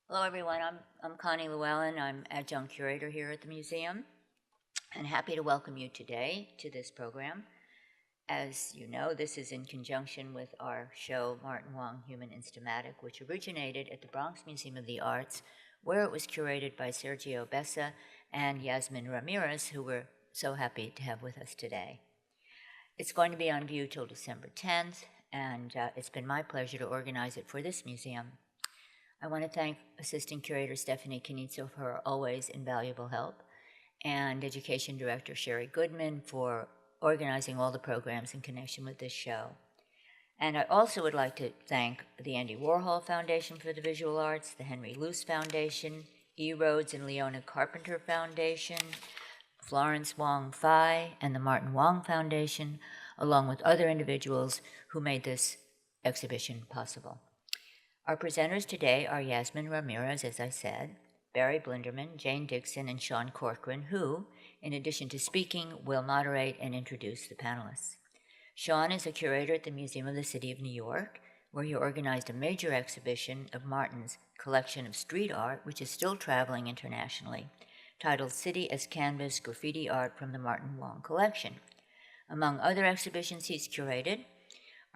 Hello, everyone. I'm Connie Llewellyn. I'm adjunct curator here at the museum, and happy to welcome you today to this program. As you know, this is in conjunction with our show, Martin Wong, Human Instamatic, which originated at the Bronx Museum of the Arts, where it was curated by Sergio Bessa and Yasmin Ramirez, who we're so happy to have with us today. It's going to be on view till December 10th, and it's been my pleasure to organize it for this museum. I want to thank Assistant Curator Stephanie Canizzo for her always invaluable help, and Education Director Sherry Goodman for organizing all the programs in connection with this show. And I also would like to thank the Andy Warhol Foundation for the Visual Arts, the Henry Luce Foundation, E. Rhodes and Leona Carpenter Foundation, Florence Wong Fai, and the Martin Wong Foundation, along with other individuals who made this exhibition possible. Our presenters today are Yasmin Ramirez, as I said, Barry Blinderman, Jane Dickson, and Sean Corcoran, who, in addition to speaking, will moderate and introduce the panelists. Sean is a curator at the Museum of the City of New York, where he organized a major exhibition of Martin's collection of street art, which is still traveling internationally, titled City as Canvas, Graffiti Art from the Martin Wong Collection. Among other exhibitions he's curated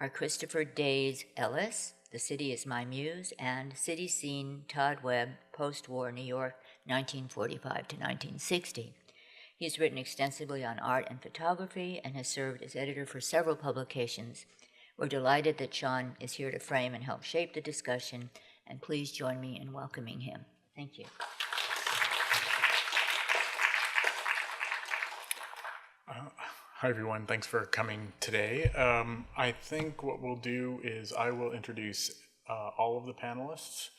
are Christopher Days Ellis, The City is My Muse, and City Scene, Todd Webb, Post-War New York, 1945 to 1960. He's written extensively on art and photography and has served as editor for several publications. We're delighted that Sean is here to frame and help shape the discussion, and please join me in welcoming him. Thank you. Hi, everyone. Thanks for coming today. I think what we'll do is I will introduce all of the panelists.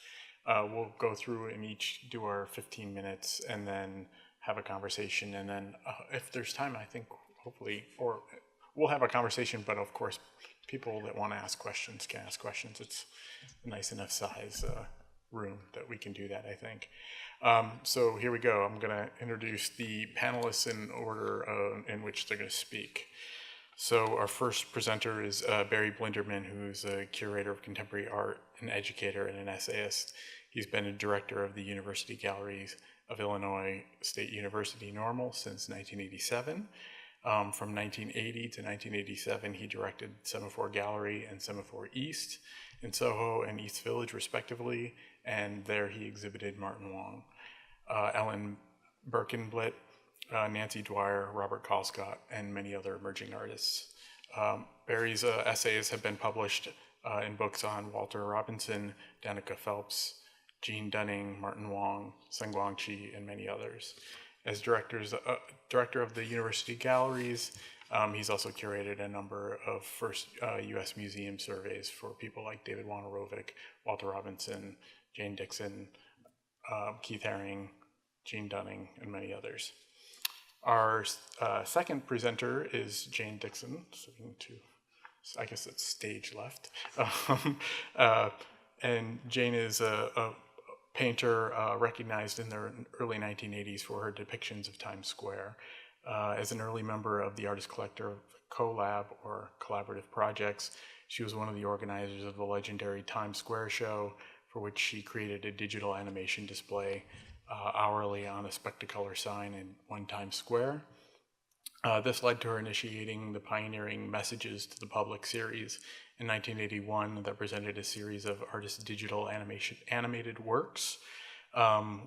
We'll go through and each do our 15 minutes and then have a conversation. And then if there's time, I think hopefully, or we'll have a conversation, but of course, people that want to ask questions can ask questions. It's a nice enough size room that we can do that, I think. So here we go. I'm going to introduce the panelists in order in which they're going to speak. So our first presenter is Barry Blinderman, who's a curator of contemporary art, an educator, and an essayist. He's been a director of the University Galleries of Illinois State University Normal since 1987. From 1980 to 1987, he directed Semaphore Gallery and Semaphore East in Soho and East Village, respectively, and there he exhibited Martin Wong. Ellen Birkenblit, Nancy Dwyer, Robert Colescott, and many other emerging artists. Barry's essays have been published in books on Walter Robinson, Danica Phelps, Jean Dunning, Martin Wong, Sun Guangqi, and many others. As director of the University Galleries, he's also curated a number of first U.S. museum surveys for people like David Wojnarowicz, Walter Robinson, Jane Dickson, Keith Haring, Jean Dunning, and many others. Our second presenter is Jane Dickson. I guess it's stage left. And Jane is a painter recognized in the early 1980s for her depictions of Times Square. As an early member of the Artist Collector Collab, or collaborative projects, she was one of the organizers of the legendary Times Square show, for which she created a digital animation display hourly on a Spectacolor sign in One Times Square. This led to her initiating the pioneering Messages to the Public series in 1981 that presented a series of artist digital animated works,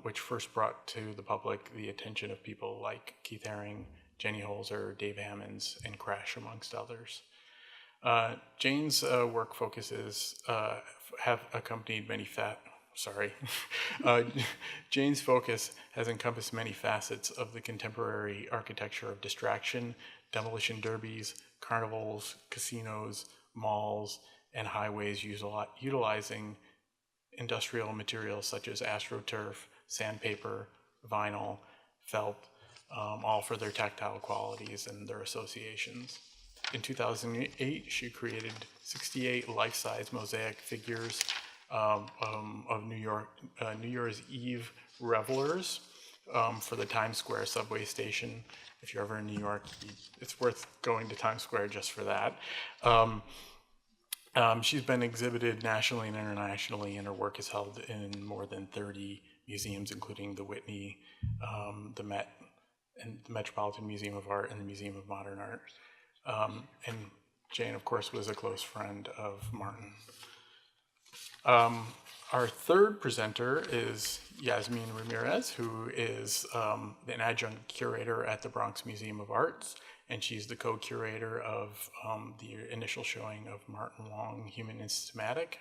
which first brought to the public the attention of people like Keith Haring, Jenny Holzer, Dave Hammonds, and Crash, amongst others. Jane's work focuses have accompanied many Jane's focus has encompassed many facets of the contemporary architecture of distraction, demolition derbies, carnivals, casinos, malls, and highways utilizing industrial materials such as astroturf, sandpaper, vinyl, felt, all for their tactile qualities and their associations. In 2008, she created 68 life-size mosaic figures of New Year's Eve revelers for the Times Square subway station. If you're ever in New York, it's worth going to Times Square just for that. She's been exhibited nationally and internationally, and her work is held in more than 30 museums, including the Whitney, the Met, and the Metropolitan Museum of Art, and the Museum of Modern Art. And Jane, of course, was a close friend of Martin. Our third presenter is Yasmin Ramirez, who is an adjunct curator at the Bronx Museum of Arts, and she's the co-curator of the initial showing of Martin Wong, Human Instamatic.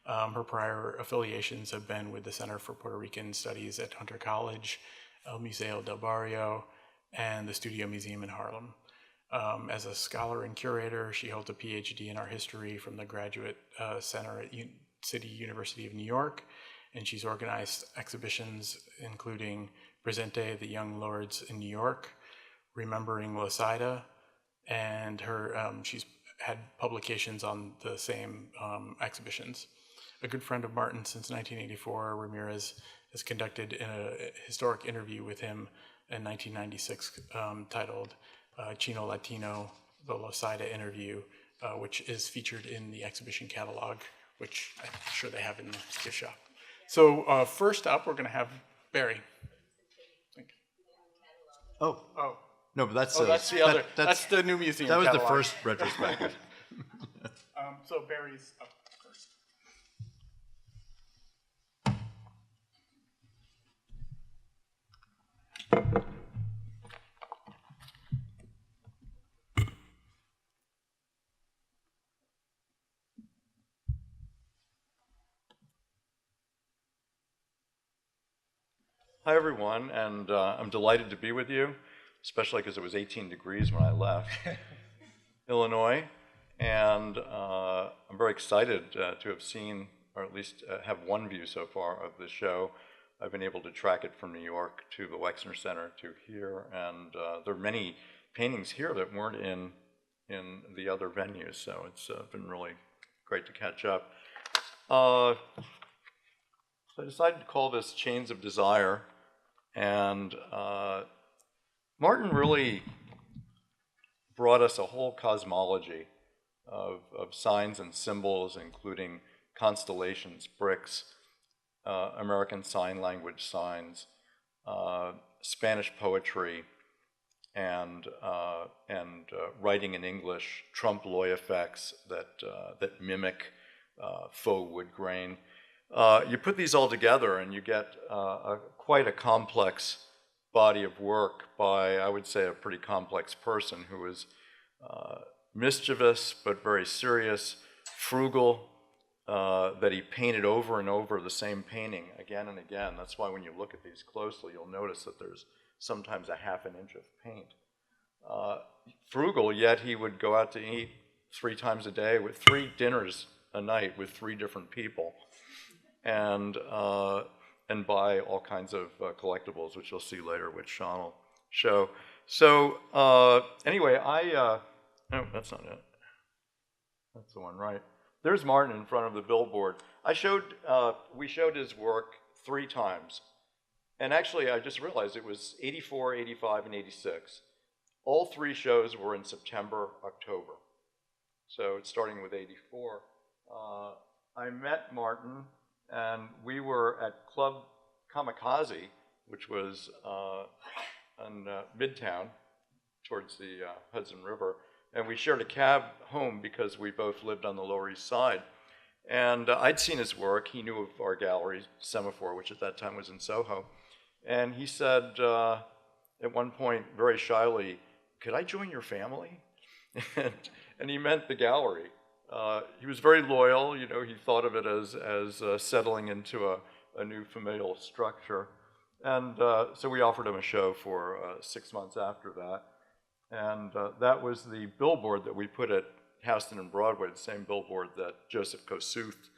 Her prior affiliations have been with the Center for Puerto Rican Studies at Hunter College, El Museo del Barrio, and the Studio Museum in Harlem. As a scholar and curator, she holds a PhD in art history from the Graduate Center at City University of New York, and she's organized exhibitions including Presente the Young Lords in New York, Remembering Losida, and she's had publications on the same exhibitions. A good friend of Martin since 1984, Ramirez has conducted a historic interview with him in 1996 titled Chino-Latino, the Losida Interview, which is featured in the exhibition catalog, which I'm sure they have in the gift shop. So first up, we're going to have Barry. Oh. No, but that's that's the other. That's the new museum. That was catalog. the first retrospective. So Barry's up first. Hi, everyone, and I'm delighted to be with you, especially because it was 18 degrees when I left Illinois, and I'm very excited to have seen, or at least have one view so far of the show. I've been able to track it from New York to the Wexner Center to here, and there are many paintings here that weren't in the other venues, so it's been really great to catch up. So I decided to call this Chains of Desire, and Martin really brought us a whole cosmology of signs and symbols, including constellations, bricks, American Sign Language signs, Spanish poetry, and writing in English, trompe l'oeil effects that mimic faux wood grain. You put these all together and you get quite a complex body of work by, I would say, a pretty complex person who is mischievous but very serious, frugal, that he painted over and over the same painting again and again. That's why when you look at these closely, you'll notice that there's sometimes a half an inch of paint. Frugal, yet he would go out to eat 3 times a day with 3 dinners a night with 3 different people, and buy all kinds of collectibles, which you'll see later, which Sean will show. So anyway, no, that's not it. That's the one, right? There's Martin in front of the billboard. We showed his work 3 times. And actually, I just realized it was 84, 85, and 86. All 3 shows were in September, October. So it's starting with 84. I met Martin, and we were at Club Kamikaze, which was in Midtown, towards the Hudson River. And we shared a cab home because we both lived on the Lower East Side. And I'd seen his work. He knew of our gallery, Semaphore, which at that time was in Soho. And he said at one point, very shyly, "Could I join your family?" and he meant the gallery. He was very loyal. You know, he thought of it as settling into a new familial structure. And so we offered him a show for 6 months after that. And that was the billboard that we put at Houston and Broadway, the same billboard that Joseph Kosuth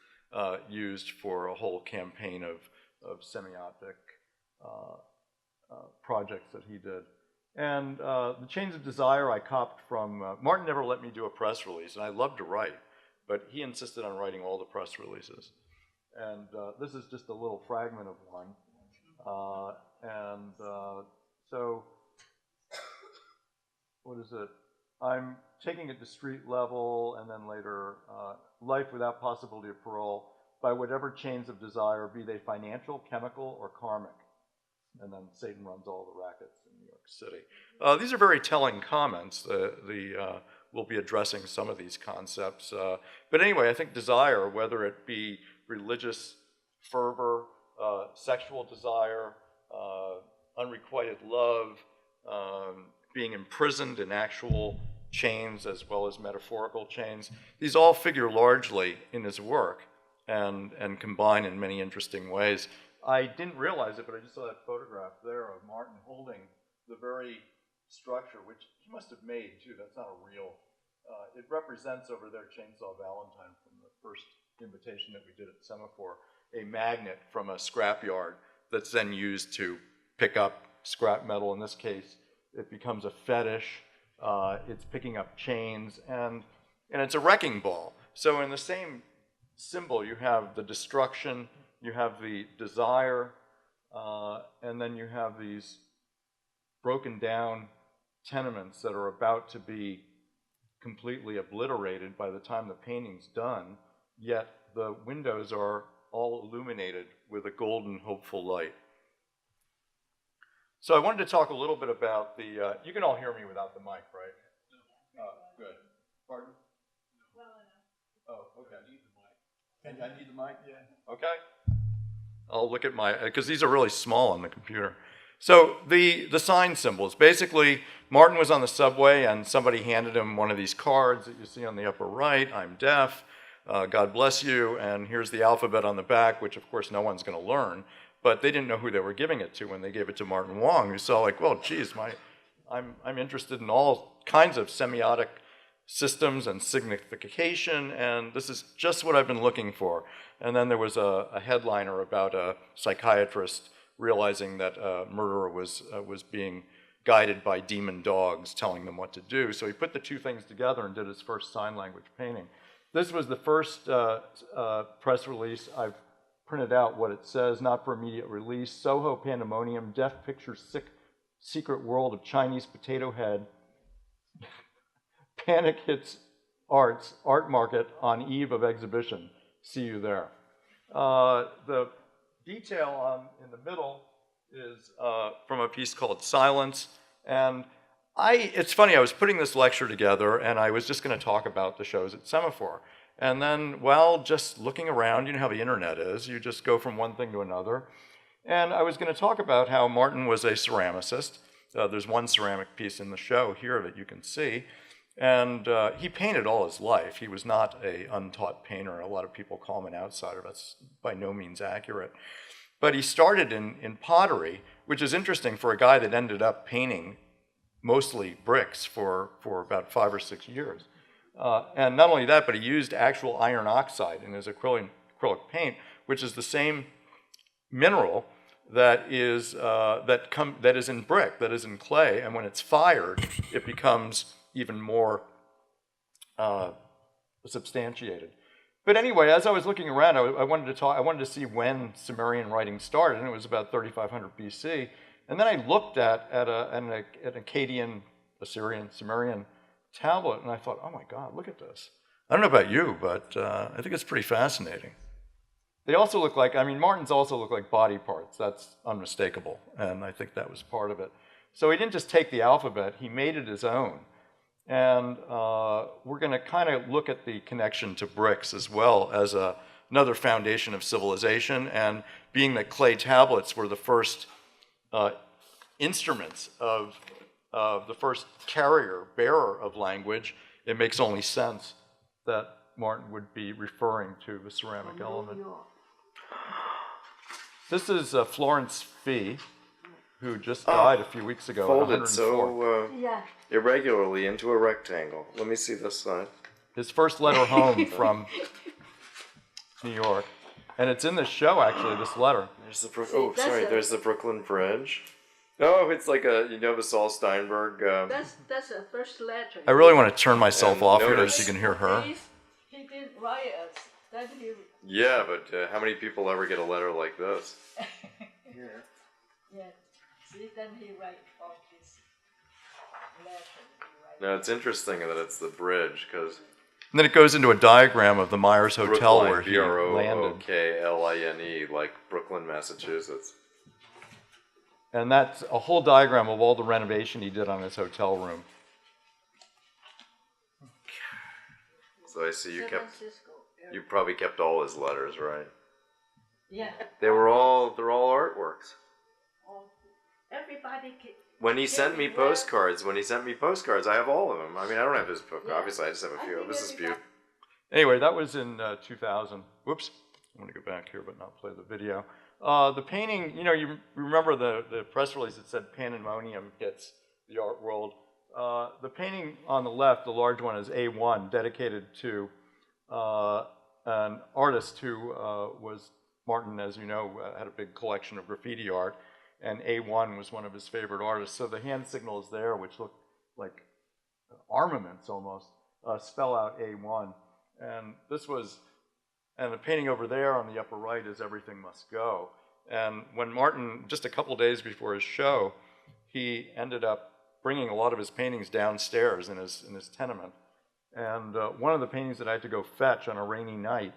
used for a whole campaign of semiotic projects that he did. And the Chains of Desire I copied from, Martin never let me do a press release, and I love to write, but he insisted on writing all the press releases. And this is just a little fragment of one. So, what is it? I'm taking it to street level, and then later, life without possibility of parole by whatever chains of desire, be they financial, chemical, or karmic. And then Satan runs all the rackets in New York City. These are very telling comments. We'll be addressing some of these concepts. But anyway, I think desire, whether it be religious fervor, sexual desire, unrequited love, being imprisoned in actual chains as well as metaphorical chains, these all figure largely in his work and combine in many interesting ways. I didn't realize it, but I just saw that photograph there of Martin holding the very structure, which he must have made too. That's not a real. It represents over there Chainsaw Valentine from the first invitation that we did at Semaphore, a magnet from a scrapyard that's then used to pick up scrap metal. In this case, it becomes a fetish. It's picking up chains, and it's a wrecking ball. So in the same symbol, you have the destruction, you have the desire, and then you have these broken down tenements that are about to be completely obliterated by the time the painting's done, yet the windows are all illuminated with a golden, hopeful light. So I wanted to talk a little bit about the, you can all hear me without the mic, right? Good. Pardon? Oh, okay. I need the mic? Yeah. Okay. I'll look at my, because these are really small on the computer. So the sign symbols, basically, Martin was on the subway and somebody handed him one of these cards that you see on the upper right. I'm deaf, God bless you, and here's the alphabet on the back, which of course no one's going to learn. But they didn't know who they were giving it to when they gave it to Martin Wong, who saw like, well, geez, I'm interested in all kinds of semiotic systems and signification, and this is just what I've been looking for. And then there was a headliner about a psychiatrist realizing that a murderer was being guided by demon dogs telling them what to do. So he put the two things together and did his first sign language painting. This was the first press release. I've printed out what it says, not for immediate release. Soho Pandemonium, Deaf Picture Secret World of Chinese Potato Head. Panic Hits Arts, Art Market on eve of exhibition. See you there. The detail in the middle is from a piece called Silence. And it's funny, I was putting this lecture together and I was just going to talk about the shows at Semaphore. And then, well, just looking around, you know how the internet is, you just go from one thing to another. And I was going to talk about how Martin was a ceramicist. There's one ceramic piece in the show here that you can see. And he painted all his life. He was not an untaught painter. A lot of people call him an outsider. That's by no means accurate. But he started in pottery, which is interesting for a guy that ended up painting mostly bricks for about 5 or 6 years. And not only that, but he used actual iron oxide in his acrylic paint, which is the same mineral that is in brick, that is in clay, and when it's fired, it becomes even more substantiated. But anyway, as I was looking around, I wanted to see when Sumerian writing started, and it was about 3500 BC. And then I looked at an Akkadian, Assyrian, Sumerian tablet, and I thought, oh my God, look at this. I don't know about you, but I think it's pretty fascinating. They also look like, Martin's also look like body parts. That's unmistakable, and I think that was part of it. So he didn't just take the alphabet, he made it his own. And we're going to kind of look at the connection to bricks as well as another foundation of civilization. And being that clay tablets were the first instruments of the first bearer of language, it makes only sense that Martin would be referring to the ceramic element. This is Florence Fee, who just died a few weeks ago. Folded so irregularly into a rectangle. Let me see this side. His first letter home from New York. And it's in the show, actually, this letter. There's the there's the Brooklyn Bridge. Oh, it's like the Saul Steinberg. That's the first letter. I really want to turn myself off here so you can hear her. He didn't write us. Then he... Yeah, but how many people ever get a letter like this? Yeah. See, then he write all this letter. No, it's interesting that it's the bridge because And then it goes into a diagram of the Myers Hotel where he landed. Brookline, like Brooklyn, Massachusetts. And that's a whole diagram of all the renovation he did on his hotel room. So I see San Francisco. you probably kept all his letters, right? Yeah. They're all artworks. Everybody. When he sent me postcards, I have all of them. I mean, I don't have his book. Obviously, I just have a few. This is beautiful. Anyway, that was in 2000. Whoops. I'm going to go back here but not play the video. The painting, you remember the press release that said Pandemonium hits the art world. The painting on the left, the large one, is A1, dedicated to an artist who was, Martin, as you know, had a big collection of graffiti art, and A1 was one of his favorite artists. So the hand signals there, which look like armaments almost, spell out A1. And the painting over there on the upper right is Everything Must Go. And when Martin, just a couple days before his show, he ended up bringing a lot of his paintings downstairs in his tenement. And one of the paintings that I had to go fetch on a rainy night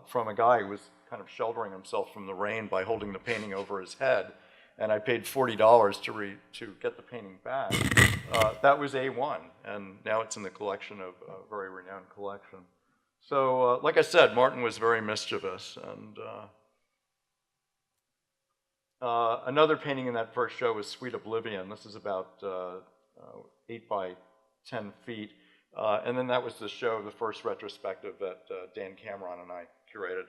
from a guy who was kind of sheltering himself from the rain by holding the painting over his head, and I paid $40 to get the painting back. That was A1, and now it's in the collection of a very renowned collection. So, like I said, Martin was very mischievous, and another painting in that first show was Sweet Oblivion. This is about 8 by 10 feet. And then that was the show, the first retrospective that Dan Cameron and I curated.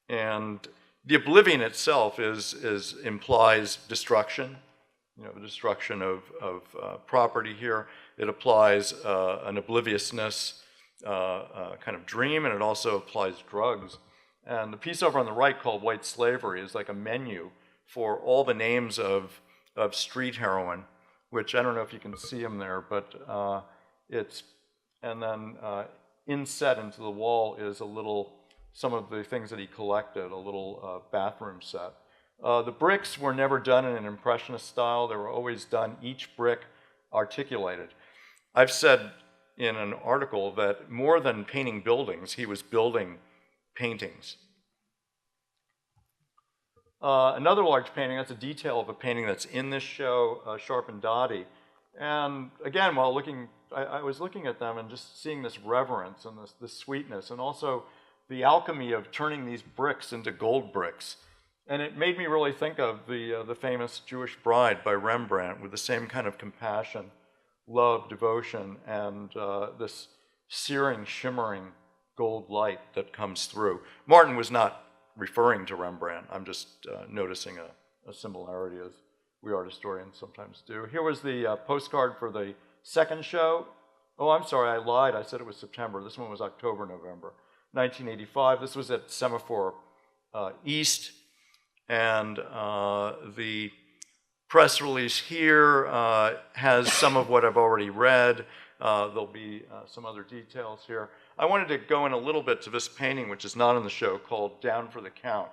And the Oblivion itself implies destruction, the destruction of property here. It applies an obliviousness kind of dream, and it also applies drugs. And the piece over on the right called White Slavery is like a menu for all the names of street heroin, which I don't know if you can see them there, but and then inset into the wall is some of the things that he collected, a little bathroom set. The bricks were never done in an impressionist style. They were always done, each brick articulated. I've said in an article that more than painting buildings, he was building paintings. Another large painting, that's a detail of a painting that's in this show, Sharp and Dottie. And again, while I was looking at them and just seeing this reverence and this sweetness, and also the alchemy of turning these bricks into gold bricks. And it made me really think of the famous Jewish Bride by Rembrandt, with the same kind of compassion, love, devotion, and this searing, shimmering gold light that comes through. Martin was not referring to Rembrandt. I'm just noticing a similarity, as we art historians sometimes do. Here was the postcard for the second show. Oh, I'm sorry, I lied. I said it was September. This one was October, November, 1985. This was at Semaphore East. And the press release here has some of what I've already read. There'll be some other details here. I wanted to go in a little bit to this painting, which is not in the show, called Down for the Count.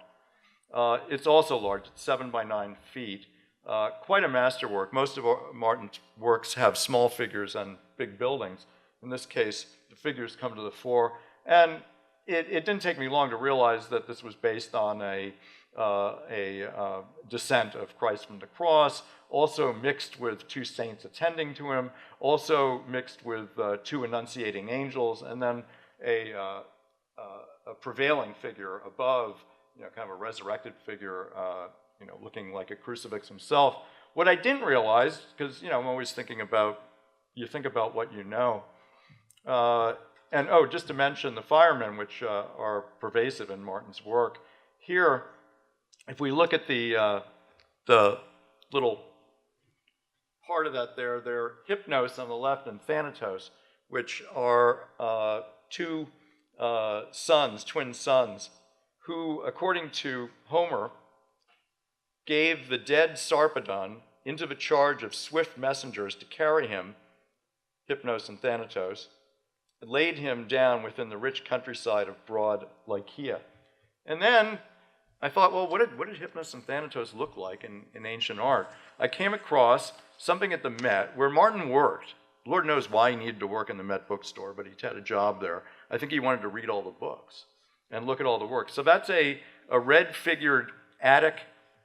It's also large. It's 7 by 9 feet. Quite a masterwork. Most of Martin's works have small figures and big buildings. In this case, the figures come to the fore. And it didn't take me long to realize that this was based on a descent of Christ from the cross, also mixed with 2 saints attending to him, also mixed with 2 annunciating angels, and then a prevailing figure above, kind of a resurrected figure, looking like a crucifix himself. What I didn't realize, because I'm always thinking about, you think about what you know. And just to mention the firemen, which are pervasive in Martin's work. Here, if we look at the little part of that there, they're Hypnos on the left and Thanatos, which are 2 sons, twin sons, who, according to Homer, gave the dead Sarpedon into the charge of swift messengers to carry him, Hypnos and Thanatos, and laid him down within the rich countryside of broad Lycia. And then I thought, well, what did Hypnos and Thanatos look like in ancient art? I came across something at the Met where Martin worked. Lord knows why he needed to work in the Met bookstore, but he had a job there. I think he wanted to read all the books and look at all the work. So that's a red-figured Attic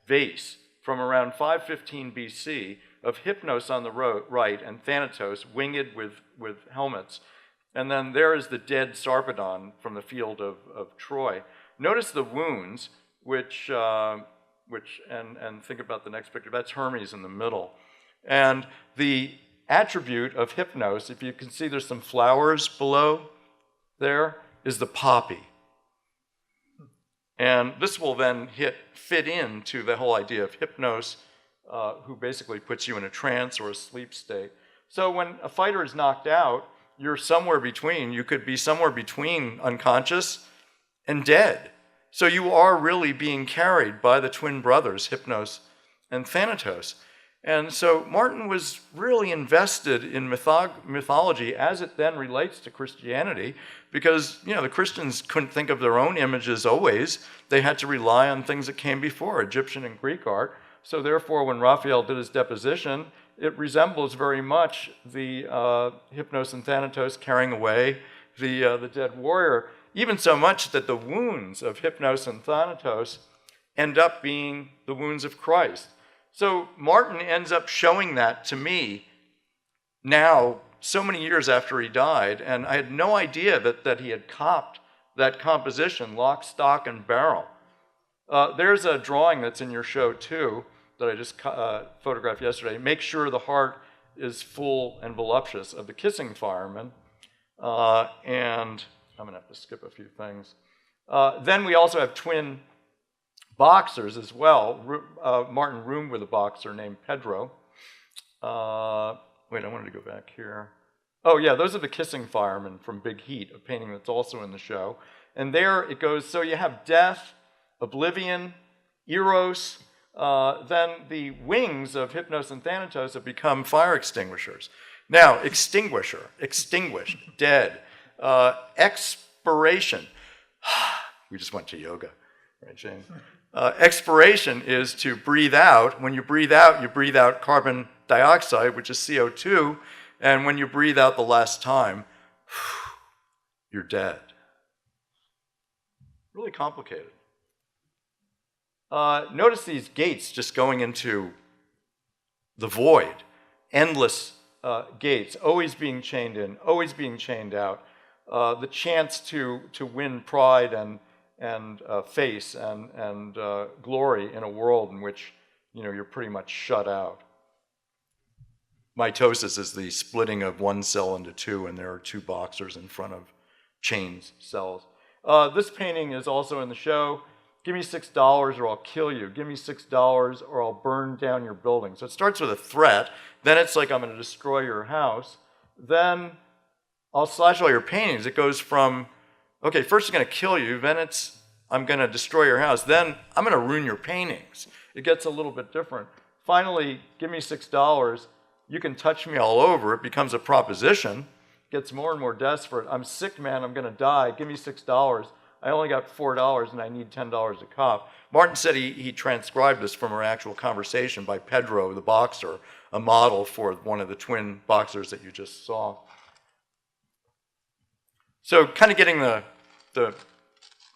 vase from around 515 BC of Hypnos on the right and Thanatos winged with helmets. And then there is the dead Sarpedon from the field of Troy. Notice the wounds, which think about the next picture. That's Hermes in the middle. And the attribute of Hypnos, if you can see there's some flowers below there, is the poppy. And this will then fit into the whole idea of Hypnos, who basically puts you in a trance or a sleep state. So when a fighter is knocked out, you're somewhere between. You could be somewhere between unconscious and dead. So you are really being carried by the twin brothers, Hypnos and Thanatos. And so Martin was really invested in mythology as it then relates to Christianity, because the Christians couldn't think of their own images always. They had to rely on things that came before, Egyptian and Greek art. So therefore, when Raphael did his deposition, it resembles very much the Hypnos and Thanatos carrying away the dead warrior, even so much that the wounds of Hypnos and Thanatos end up being the wounds of Christ. So Martin ends up showing that to me now, so many years after he died, and I had no idea that he had copped that composition, lock, stock, and barrel. There's a drawing that's in your show too, that I just photographed yesterday. Make sure the heart is full and voluptuous, of the kissing fireman. And I'm going to have to skip a few things. Then we also have twin boxers as well. Martin roomed with a boxer named Pedro. Wait, I wanted to go back here. Oh yeah, those are the kissing firemen from Big Heat, a painting that's also in the show. And there it goes, so you have death, oblivion, eros, then the wings of Hypnos and Thanatos have become fire extinguishers. Now, extinguisher, extinguished, dead, expiration. We just went to yoga, right, Jane? Expiration is to breathe out. When you breathe out carbon dioxide, which is CO2, and when you breathe out the last time, you're dead. Really complicated. Notice these gates just going into the void, endless gates, always being chained in, always being chained out. The chance to win pride and face and glory in a world in which you're pretty much shut out. Mitosis is the splitting of one cell into two, and there are two boxers in front of chained cells. This painting is also in the show. Give me $6 or I'll kill you. Give me $6 or I'll burn down your building. So it starts with a threat. Then it's like, I'm going to destroy your house. Then I'll slash all your paintings. It goes from, okay, first I'm going to kill you. Then it's, I'm going to destroy your house. Then I'm going to ruin your paintings. It gets a little bit different. Finally, give me $6. You can touch me all over. It becomes a proposition. Gets more and more desperate. I'm sick, man. I'm going to die. Give me $6. I only got $4 and I need $10 a cop. Martin said he transcribed this from an actual conversation by Pedro, the boxer, a model for one of the twin boxers that you just saw. So kind of getting the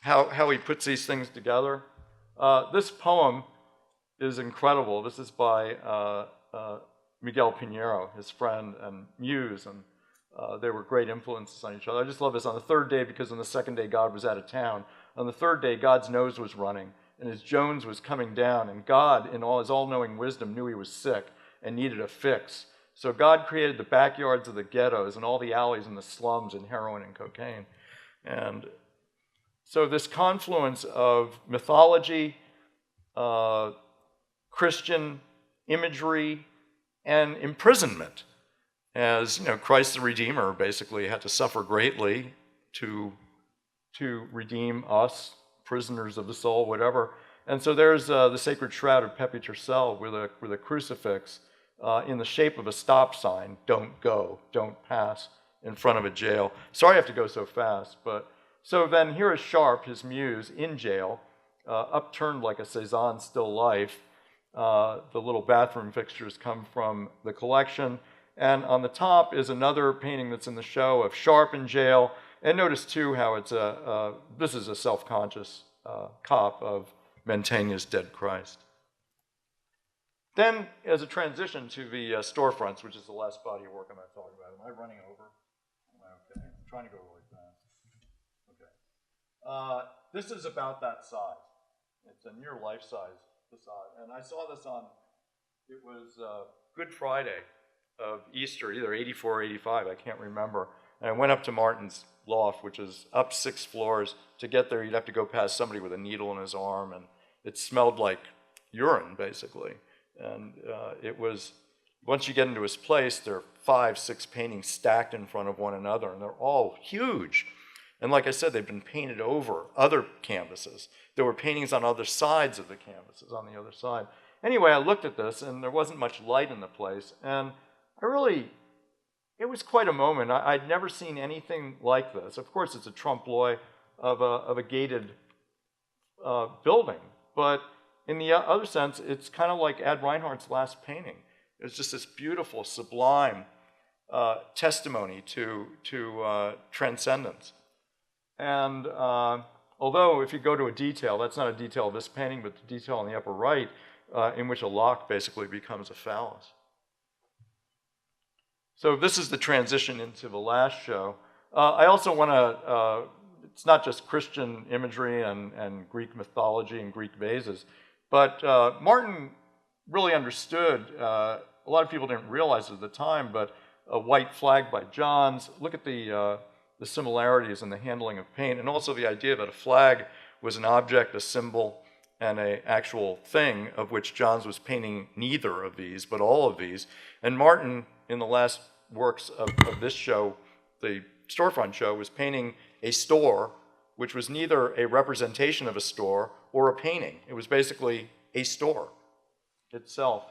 how he puts these things together. This poem is incredible. This is by Miguel Piñero, his friend and muse, and they were great influences on each other. I just love this. On the third day, because on the second day God was out of town, on the third day God's nose was running and his Jones was coming down, and God, in all his all-knowing wisdom, knew he was sick and needed a fix. So God created the backyards of the ghettos and all the alleys and the slums and heroin and cocaine. And so this confluence of mythology, Christian imagery, and imprisonment, as Christ the Redeemer basically had to suffer greatly to redeem us, prisoners of the soul, whatever. And so there's the sacred shroud of Pepe Tercel with a crucifix in the shape of a stop sign: don't go, don't pass, in front of a jail. Sorry I have to go so fast, but so then here is Sharp, his muse, in jail, upturned like a Cézanne still life. The little bathroom fixtures come from the collection. And on the top is another painting that's in the show of Sharp in jail. And notice too how it's this is a self-conscious cop of Mantegna's Dead Christ. Then, as a transition to the storefronts, which is the last body of work I'm going to talk about. Am I running over? Okay, I'm trying to go really fast. Okay. This is about that size. It's a near life-size facade. And I saw this on, it was Good Friday of Easter, either 84 or 85, I can't remember. And I went up to Martin's loft, which is up 6 floors. To get there, you'd have to go past somebody with a needle in his arm, and it smelled like urine, basically. And it was, once you get into his place, there are 5, 6 paintings stacked in front of one another, and they're all huge. And like I said, they've been painted over other canvases. There were paintings on other sides of the canvases, on the other side. Anyway, I looked at this, and there wasn't much light in the place, and it was quite a moment. I'd never seen anything like this. Of course, it's a trompe-l'oeil of a gated building, but in the other sense, it's kind of like Ad Reinhardt's last painting. It's just this beautiful, sublime testimony to transcendence. And although if you go to a detail, that's not a detail of this painting, but the detail on the upper right, in which a lock basically becomes a phallus. So this is the transition into the last show. I also want to, it's not just Christian imagery and Greek mythology and Greek vases, but Martin really understood, a lot of people didn't realize it at the time, but a white flag by Johns. Look at the similarities in the handling of paint, and also the idea that a flag was an object, a symbol, and an actual thing, of which Johns was painting neither of these, but all of these. And Martin, in the last works of this show, the storefront show, was painting a store, which was neither a representation of a store or a painting. It was basically a store itself.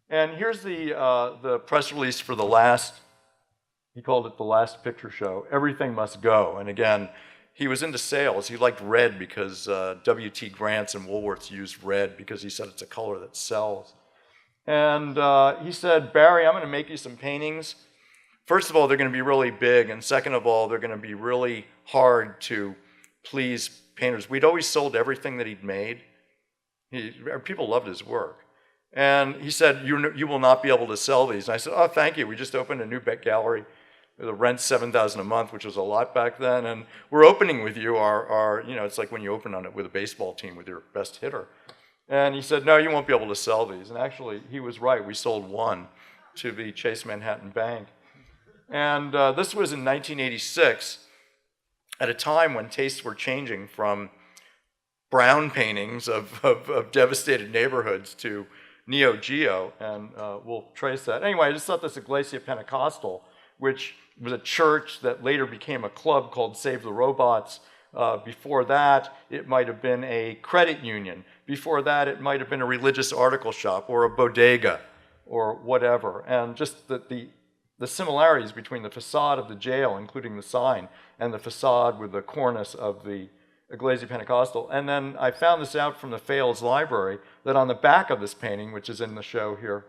And here's the press release for the last, he called it the last picture show, Everything Must Go. And again, he was into sales. He liked red because W.T. Grants and Woolworths used red because he said it's a color that sells. And he said, Barry, I'm going to make you some paintings. First of all, they're going to be really big. And second of all, they're going to be really hard to please painters. We'd always sold everything that he'd made. People loved his work. And he said, you will not be able to sell these. And I said, oh, thank you. We just opened a new gallery. The rent's $7,000 a month, which was a lot back then. And we're opening with you our it's like when you open on it with a baseball team with your best hitter. And he said, no, you won't be able to sell these. And actually, he was right. We sold one to the Chase Manhattan Bank. And this was in 1986, at a time when tastes were changing from brown paintings of devastated neighborhoods to Neo Geo, and we'll trace that. Anyway, I just thought this Iglesia Pentecostal, which was a church that later became a club called Save the Robots. Before that, it might have been a credit union. Before that, it might have been a religious article shop or a bodega or whatever. And just the similarities between the facade of the jail, including the sign, and the facade with the cornice of the Iglesia Pentecostal. And then I found this out from the Fales Library, that on the back of this painting, which is in the show here,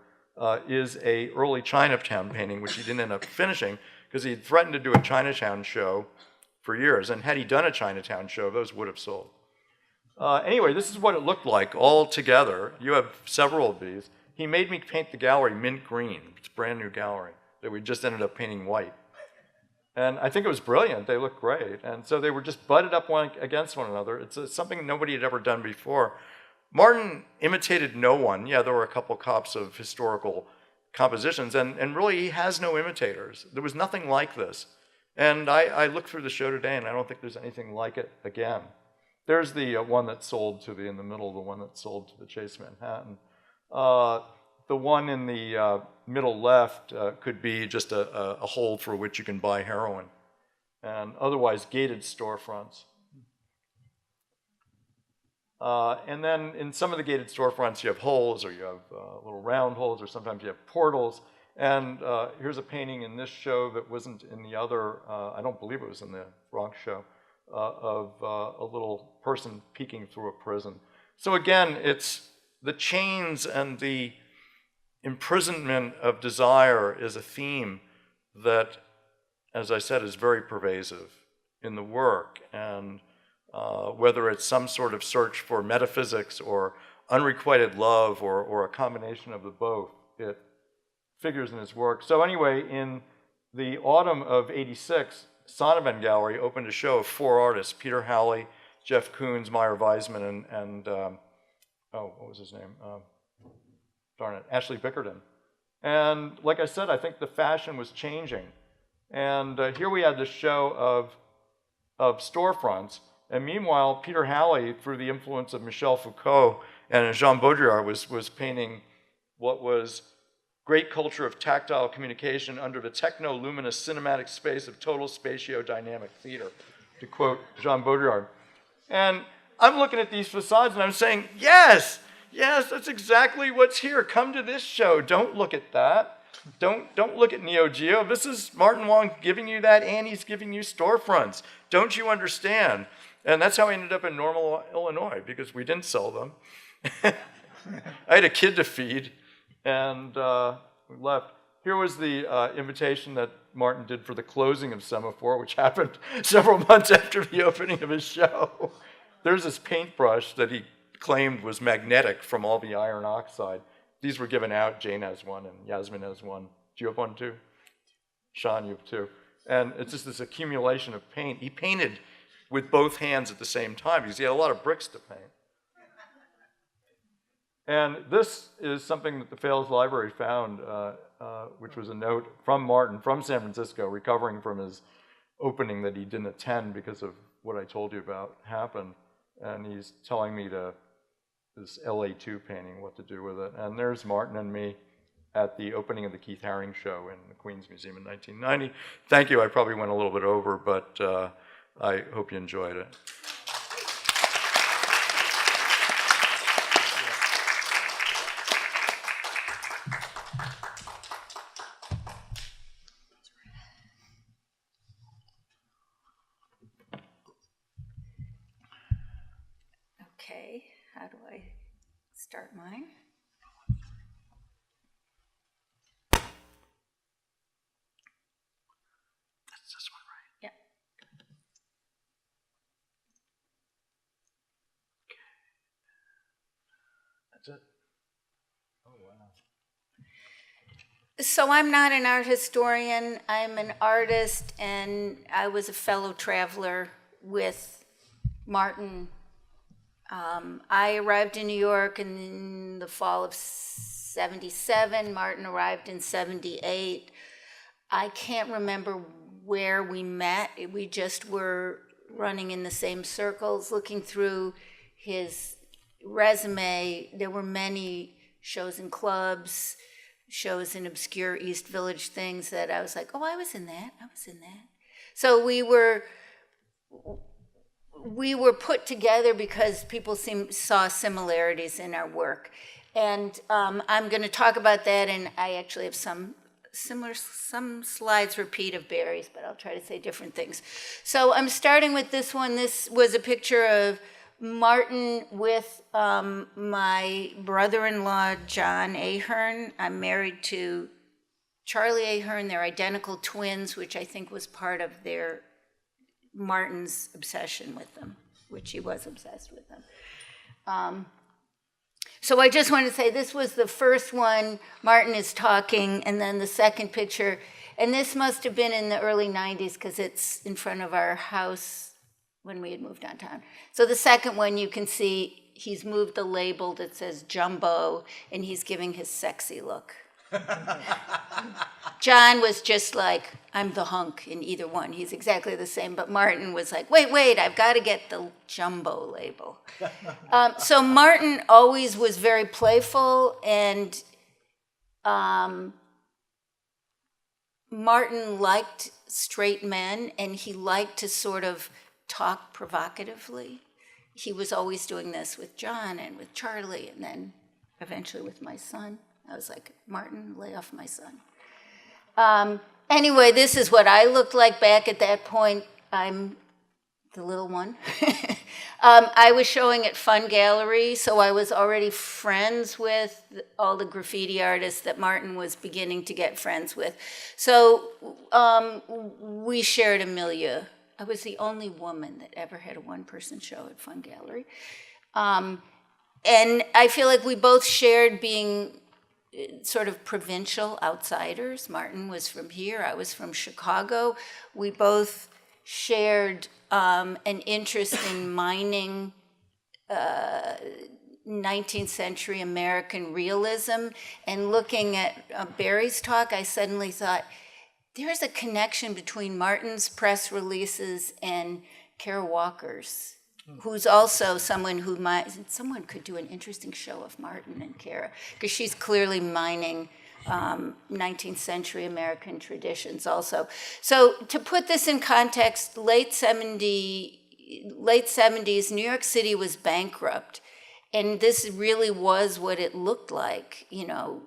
is a early Chinatown painting, which he didn't end up finishing because he threatened to do a Chinatown show for years. And had he done a Chinatown show, those would have sold. Anyway, this is what it looked like all together. You have several of these. He made me paint the gallery mint green. It's a brand new gallery that we just ended up painting white. And I think it was brilliant. They looked great. And so they were just butted up one against one another. It's something nobody had ever done before. Martin imitated no one. Yeah, there were a couple cops of historical compositions, and really he has no imitators. There was nothing like this. And I looked through the show today, and I don't think there's anything like it again. There's the one that sold to in the middle, the one that sold to the Chase Manhattan. The one in the middle left could be just a hole through which you can buy heroin, and otherwise gated storefronts. And then in some of the gated storefronts, you have holes, or you have little round holes, or sometimes you have portals. And here's a painting in this show that wasn't in the other, I don't believe it was in the Bronx show, of a little person peeking through a prison. So again, it's the chains and the imprisonment of desire is a theme that, as I said, is very pervasive in the work. And whether it's some sort of search for metaphysics or unrequited love or a combination of the both, it figures in his work. So anyway, in the autumn of '86, Sonnevan Gallery opened a show of 4 artists: Peter Halley, Jeff Koons, Meyer Weisman, and what was his name? Ashley Bickerton. And like I said, I think the fashion was changing. And here we had this show of storefronts. And meanwhile, Peter Halley, through the influence of Michel Foucault and Jean Baudrillard, was painting what was great culture of tactile communication under the techno-luminous cinematic space of total spatio-dynamic theater, to quote Jean Baudrillard. And I'm looking at these facades and I'm saying, yes, that's exactly what's here. Come to this show. Don't look at that. Don't look at Neo Geo. This is Martin Wong giving you that, and he's giving you storefronts. Don't you understand? And that's how I ended up in Normal, Illinois, because we didn't sell them. I had a kid to feed, and we left. Here was the invitation that Martin did for the closing of Semaphore, which happened several months after the opening of his show. There's this paintbrush that he claimed was magnetic from all the iron oxide. These were given out. Jane has one, and Yasmin has one. Do you have one too? Sean, you have two. And it's just this accumulation of paint. He painted with both hands at the same time because he had a lot of bricks to paint. And this is something that the Fales Library found, which was a note from Martin from San Francisco, recovering from his opening that he didn't attend because of what I told you about happened. And he's telling me this LA2 painting, what to do with it. And there's Martin and me at the opening of the Keith Haring show in the Queens Museum in 1990. Thank you. I probably went a little bit over, but I hope you enjoyed it. Okay, how do I start mine? That's this one, right? Yeah. Okay. That's it. Oh, wow. So I'm not an art historian. I'm an artist, and I was a fellow traveler with Martin. I arrived in New York in the fall of '77. Martin arrived in '78. I can't remember where we met. We just were running in the same circles, looking through his resume. There were many shows in clubs, shows in obscure East Village things that I was like, oh, I was in that. So we were put together because people saw similarities in our work. And I'm going to talk about that, and I actually have some slides repeat of Barry's, but I'll try to say different things. So I'm starting with this one. This was a picture of Martin with my brother-in-law, John Ahern. I'm married to Charlie Ahern. They're identical twins, which I think was part of Martin's obsession with them, which he was obsessed with them. So I just want to say this was the first one. Martin is talking, and then the second picture, and this must have been in the early 90s because it's in front of our house when we had moved downtown. So the second one, you can see he's moved the label that says Jumbo, and he's giving his sexy look. John was just like, I'm the hunk in either one. He's exactly the same. But Martin was like, wait, I've got to get the Jumbo label. So Martin always was very playful, and Martin liked straight men, and he liked to sort of talk provocatively. He was always doing this with John and with Charlie, and then eventually with my son. I was like, Martin, lay off my son. Anyway, this is what I looked like back at that point. I'm the little one. I was showing at Fun Gallery, so I was already friends with all the graffiti artists that Martin was beginning to get friends with. So we shared a milieu. I was the only woman that ever had a one-person show at Fun Gallery. And I feel like we both shared being sort of provincial outsiders. Martin was from here, I was from Chicago. We both shared an interest in mining 19th century American realism. And looking at Barry's talk, I suddenly thought, there's a connection between Martin's press releases and Kara Walker's, who's also someone someone could do an interesting show of Martin and Kara, because she's clearly mining 19th century American traditions also. So to put this in context, late 70s, New York City was bankrupt. And this really was what it looked like. You know,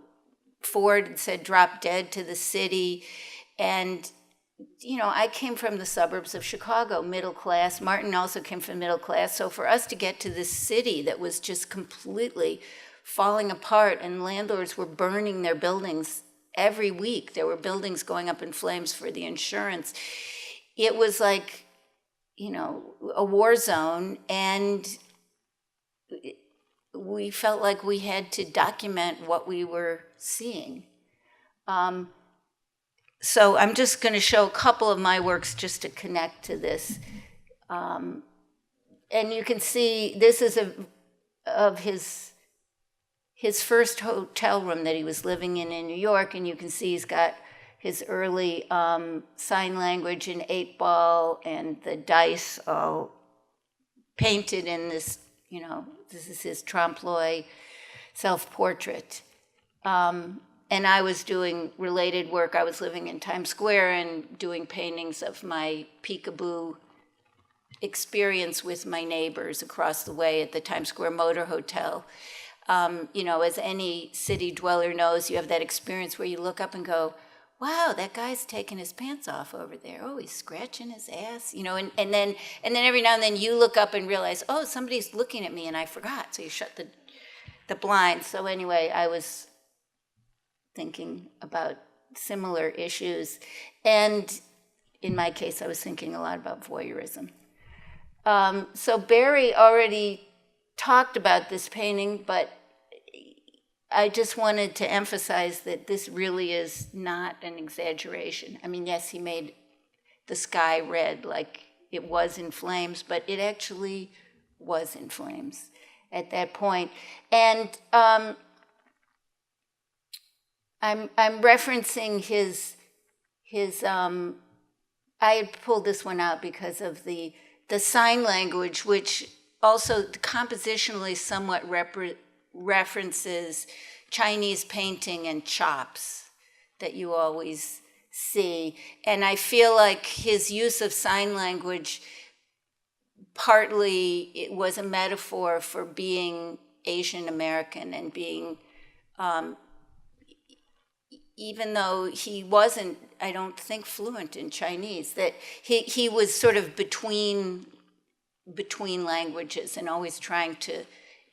Ford said, drop dead to the city. And, you know, I came from the suburbs of Chicago, middle class. Martin also came from middle class. So for us to get to this city that was just completely falling apart and landlords were burning their buildings every week. There were buildings going up in flames for the insurance. It was like, you know, a war zone. And we felt like we had to document what we were seeing. So I'm just going to show a couple of my works just to connect to this. And you can see this is of his first hotel room that he was living in New York, and you can see he's got his early sign language and 8-ball and the dice all painted in this, you know, this is his trompe-l'oeil self-portrait. And I was doing related work. I was living in Times Square and doing paintings of my peekaboo experience with my neighbors across the way at the Times Square Motor Hotel. You know, as any city dweller knows, you have that experience where you look up and go, wow, that guy's taking his pants off over there. Oh, he's scratching his ass, you know, and then every now and then you look up and realize, oh, somebody's looking at me and I forgot. So you shut the blinds. So anyway, I was thinking about similar issues. And in my case, I was thinking a lot about voyeurism. So Barry already talked about this painting, but I just wanted to emphasize that this really is not an exaggeration. I mean, yes, he made the sky red like it was in flames, but it actually was in flames at that point. And I'm referencing his I had pulled this one out because of the sign language, which also compositionally somewhat references Chinese painting and chops that you always see. And I feel like his use of sign language, partly it was a metaphor for being Asian American and being, even though he wasn't, I don't think, fluent in Chinese, that he was sort of between languages and always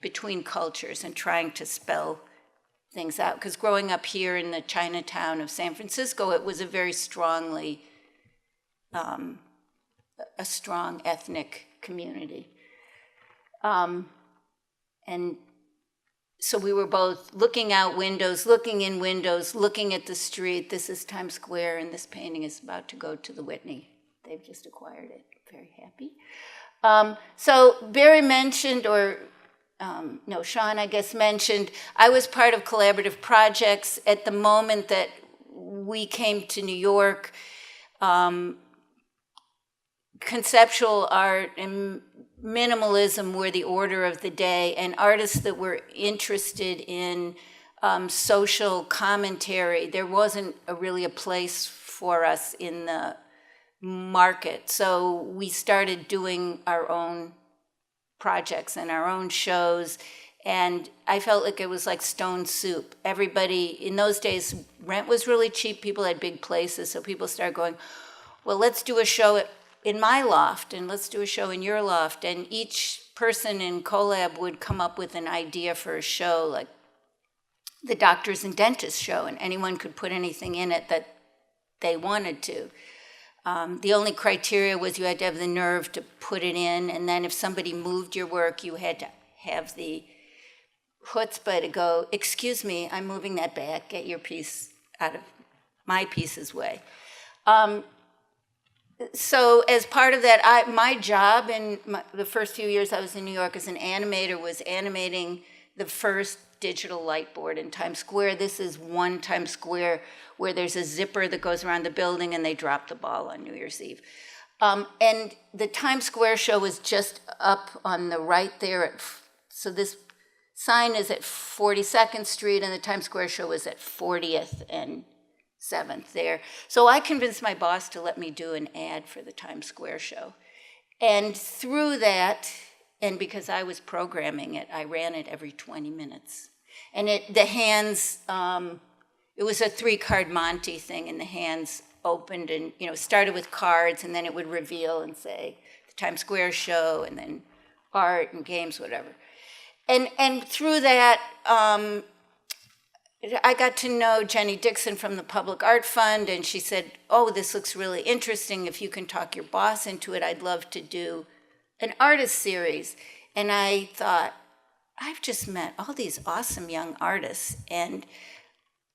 between cultures and trying to spell things out. Because growing up here in the Chinatown of San Francisco, it was a very strongly, a strong ethnic community. And so we were both looking out windows, looking in windows, looking at the street. This is Times Square, and this painting is about to go to the Whitney. They've just acquired it. Very happy. So Barry mentioned, Sean, I guess, mentioned, I was part of collaborative projects at the moment that we came to New York. Conceptual art and minimalism were the order of the day, and artists that were interested in social commentary, there wasn't really a place for us in the market. So we started doing our own projects and our own shows, and I felt like it was like stone soup. Everybody, in those days, rent was really cheap, people had big places, so people started going, well, let's do a show at in my loft, and let's do a show in your loft. And each person in Collab would come up with an idea for a show, like the doctors and dentists show, and anyone could put anything in it that they wanted to. The only criteria was you had to have the nerve to put it in, and then if somebody moved your work, you had to have the chutzpah to go, excuse me, I'm moving that back, get your piece out of my piece's way. So as part of that, my job in the first few years I was in New York as an animator was animating the first digital light board in Times Square. This is one Times Square where there's a zipper that goes around the building and they drop the ball on New Year's Eve. And the Times Square show was just up on the right there. So this sign is at 42nd Street and the Times Square show was at 40th and 7th there. So I convinced my boss to let me do an ad for the Times Square show. And through that, and because I was programming it, I ran it every 20 minutes. And the hands, it was a 3-card Monty thing, and the hands opened and, started with cards, and then it would reveal and say the Times Square show, and then art and games, whatever. And through that, I got to know Jane Dickson from the Public Art Fund, and she said, oh, this looks really interesting. If you can talk your boss into it, I'd love to do an artist series. And I thought, I've just met all these awesome young artists, and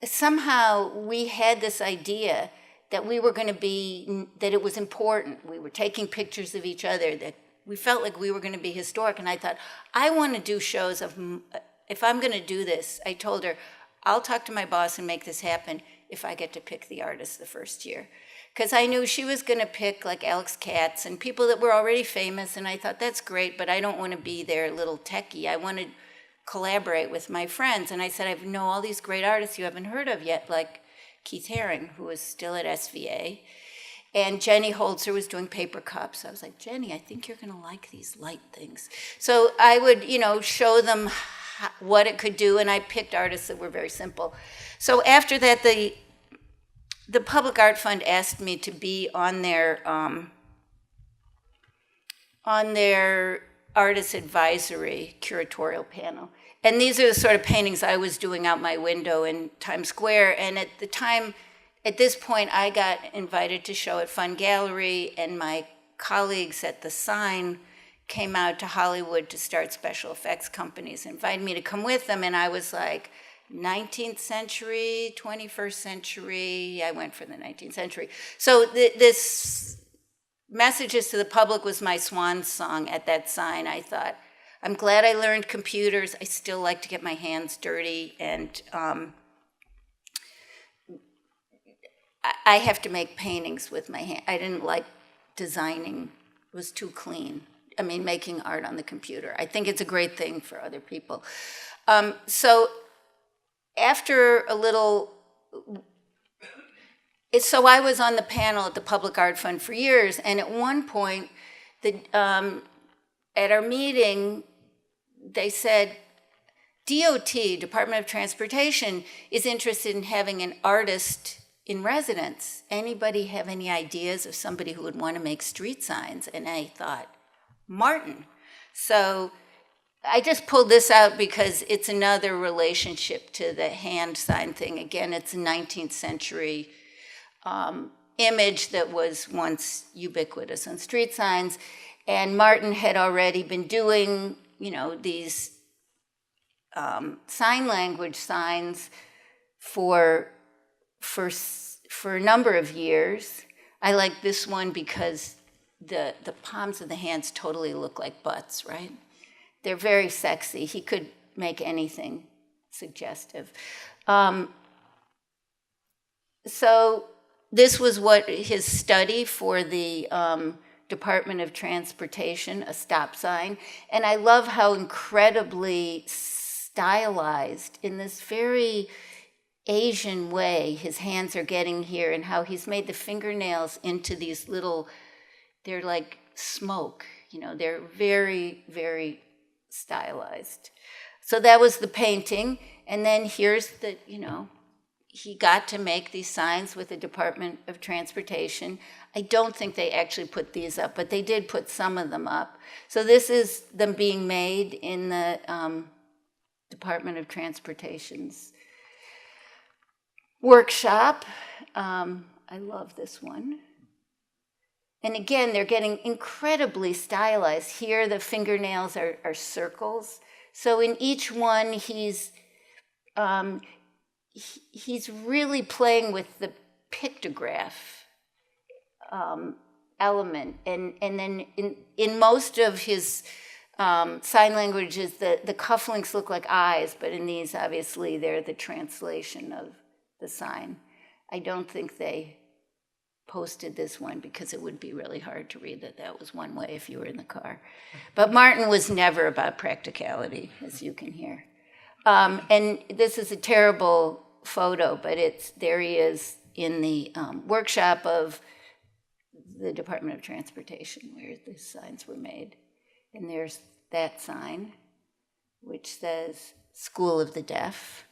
somehow we had this idea that we were going to be, that it was important. We were taking pictures of each other, that we felt like we were going to be historic. And I thought, I want to do shows of, if I'm going to do this, I told her, I'll talk to my boss and make this happen if I get to pick the artist the first year. Because I knew she was going to pick like Alex Katz and people that were already famous, and I thought, that's great, but I don't want to be their little techie. I want to collaborate with my friends. And I said, I know all these great artists you haven't heard of yet, like Keith Haring, who is still at SVA. And Jenny Holzer was doing paper cups. I was like, Jenny, I think you're going to like these light things. So I would, show them what it could do, and I picked artists that were very simple. So after that, the Public Art Fund asked me to be on their artist advisory curatorial panel. And these are the sort of paintings I was doing out my window in Times Square. And at this point, I got invited to show at Fun Gallery, and my colleagues at the Sign came out to Hollywood to start special effects companies, invited me to come with them, and I was like, 19th century, 21st century, I went for the 19th century. So this Messages to the Public was my swan song at that Sign. I thought, I'm glad I learned computers. I still like to get my hands dirty, and I have to make paintings with my hand. I didn't like designing. It was too clean. I mean, making art on the computer. I think it's a great thing for other people. So after a little, so I was on the panel at the Public Art Fund for years, and at one point, at our meeting, they said, DOT, Department of Transportation, is interested in having an artist in residence. Anybody have any ideas of somebody who would want to make street signs? And I thought, Martin. So I just pulled this out because it's another relationship to the hand sign thing. Again, it's a 19th century image that was once ubiquitous on street signs. And Martin had already been doing, these sign language signs for a number of years. I like this one because the palms of the hands totally look like butts, right? They're very sexy. He could make anything suggestive. So this was what his study for the Department of Transportation, a stop sign. And I love how incredibly stylized in this very Asian way his hands are getting here, and how he's made the fingernails into these little, they're like smoke, they're very, very stylized. So that was the painting. And then here's the, he got to make these signs with the Department of Transportation. I don't think they actually put these up, but they did put some of them up. So this is them being made in the Department of Transportation's workshop. I love this one. And again, they're getting incredibly stylized. Here, the fingernails are circles. So in each one, he's really playing with the pictograph element. And then in most of his sign languages, the cufflinks look like eyes, but in these, obviously, they're the translation of the sign. I don't think they posted this one because it would be really hard to read that was one way if you were in the car. But Martin was never about practicality, as you can hear. And this is a terrible photo, but there he is in the workshop of the Department of Transportation where the signs were made. And there's that sign, which says School of the Deaf.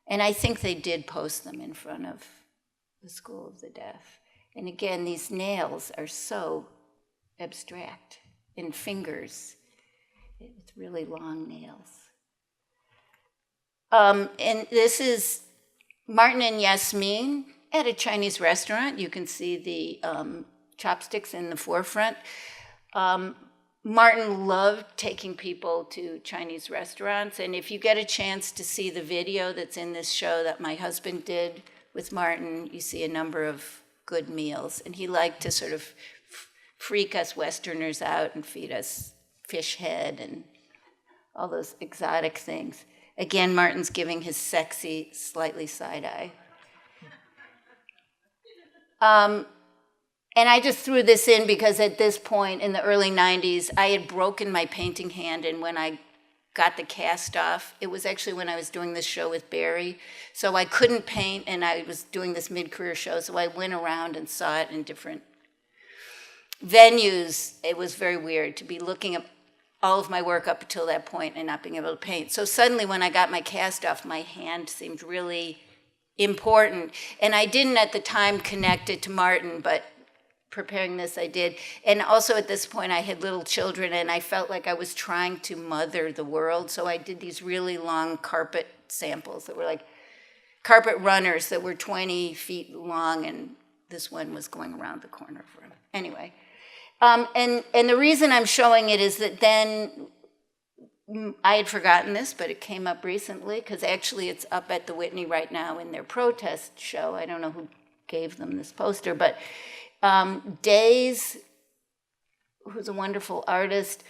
And I think they did post them in front of the School of the Deaf. And again, these nails are so abstract, and fingers with really long nails. And this is Martin and Yasmin at a Chinese restaurant. You can see the chopsticks in the forefront. Martin loved taking people to Chinese restaurants. And if you get a chance to see the video that's in this show that my husband did with Martin, you see a number of good meals. And he liked to sort of freak us Westerners out and feed us fish head and all those exotic things. Again, Martin's giving his sexy, slightly side eye. And I just threw this in because at this point in the early 90s, I had broken my painting hand, and when I got the cast off, it was actually when I was doing this show with Barry. So I couldn't paint, and I was doing this mid-career show, so I went around and saw it in different venues. It was very weird to be looking at all of my work up until that point and not being able to paint. So suddenly when I got my cast off, my hand seemed really important. And I didn't at the time connect it to Martin, but preparing this I did. And also at this point I had little children and I felt like I was trying to mother the world. So I did these really long carpet samples that were like carpet runners that were 20 feet long, and this one was going around the corner for him. Anyway. And the reason I'm showing it is that then I had forgotten this, but it came up recently because actually it's up at the Whitney right now in their protest show. I don't know who gave them this poster, but Days, who's a wonderful artist,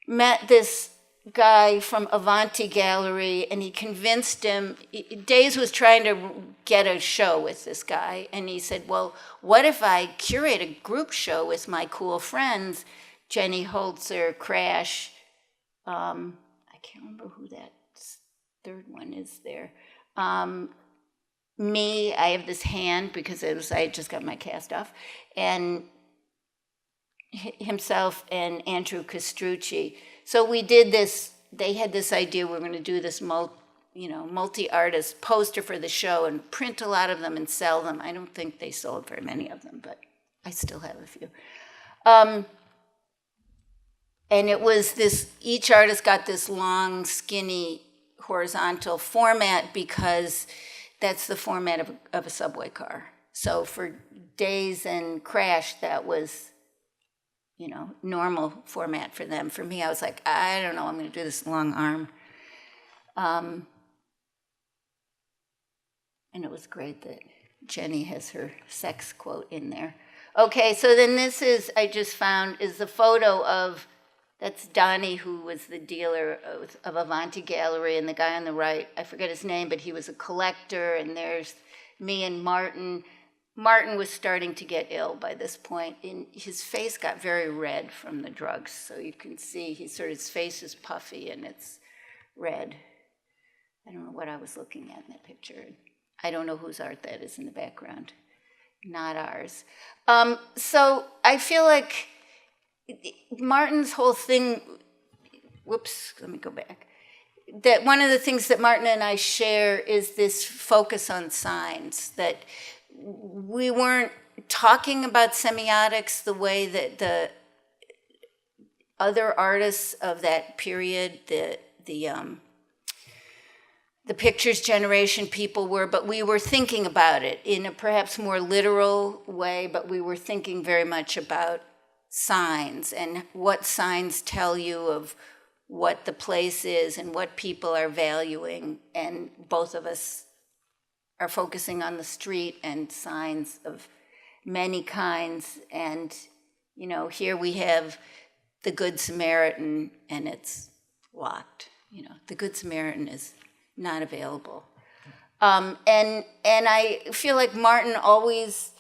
met this guy from Avanti Gallery, and he convinced him. Days was trying to get a show with this guy, and he said, well, what if I curate a group show with my cool friends, Jenny Holzer, Crash, I can't remember who that third one is there. Me, I have this hand because I had just got my cast off, and himself and Andrew Castrucci. So we did this, they had this idea, we're going to do this multi-artist poster for the show and print a lot of them and sell them. I don't think they sold very many of them, but I still have a few. And it was this, each artist got this long, skinny, horizontal format because that's the format of a subway car. So for Days and Crash, that was normal format for them. For me, I was like, I don't know, I'm going to do this long arm. And it was great that Jenny has her sex quote in there. Okay, so then this is, I just found, is the photo of, that's Donnie, who was the dealer of Avanti Gallery, and the guy on the right, I forget his name, but he was a collector, and there's me and Martin. Martin was starting to get ill by this point, and his face got very red from the drugs. So you can see his face is puffy and it's red. I don't know what I was looking at in that picture. I don't know whose art that is in the background. Not ours. So I feel like Martin's whole thing, whoops, let me go back. that one of the things that Martin and I share is this focus on signs, that we weren't talking about semiotics the way that the other artists of that period, the pictures generation people were, but we were thinking about it in a perhaps more literal way, but we were thinking very much about signs and what signs tell you of what the place is and what people are valuing. And both of us are focusing on the street and signs of many kinds. And, you know, here we have the Good Samaritan and it's locked. You know, the Good Samaritan is not available. And I feel like Martin always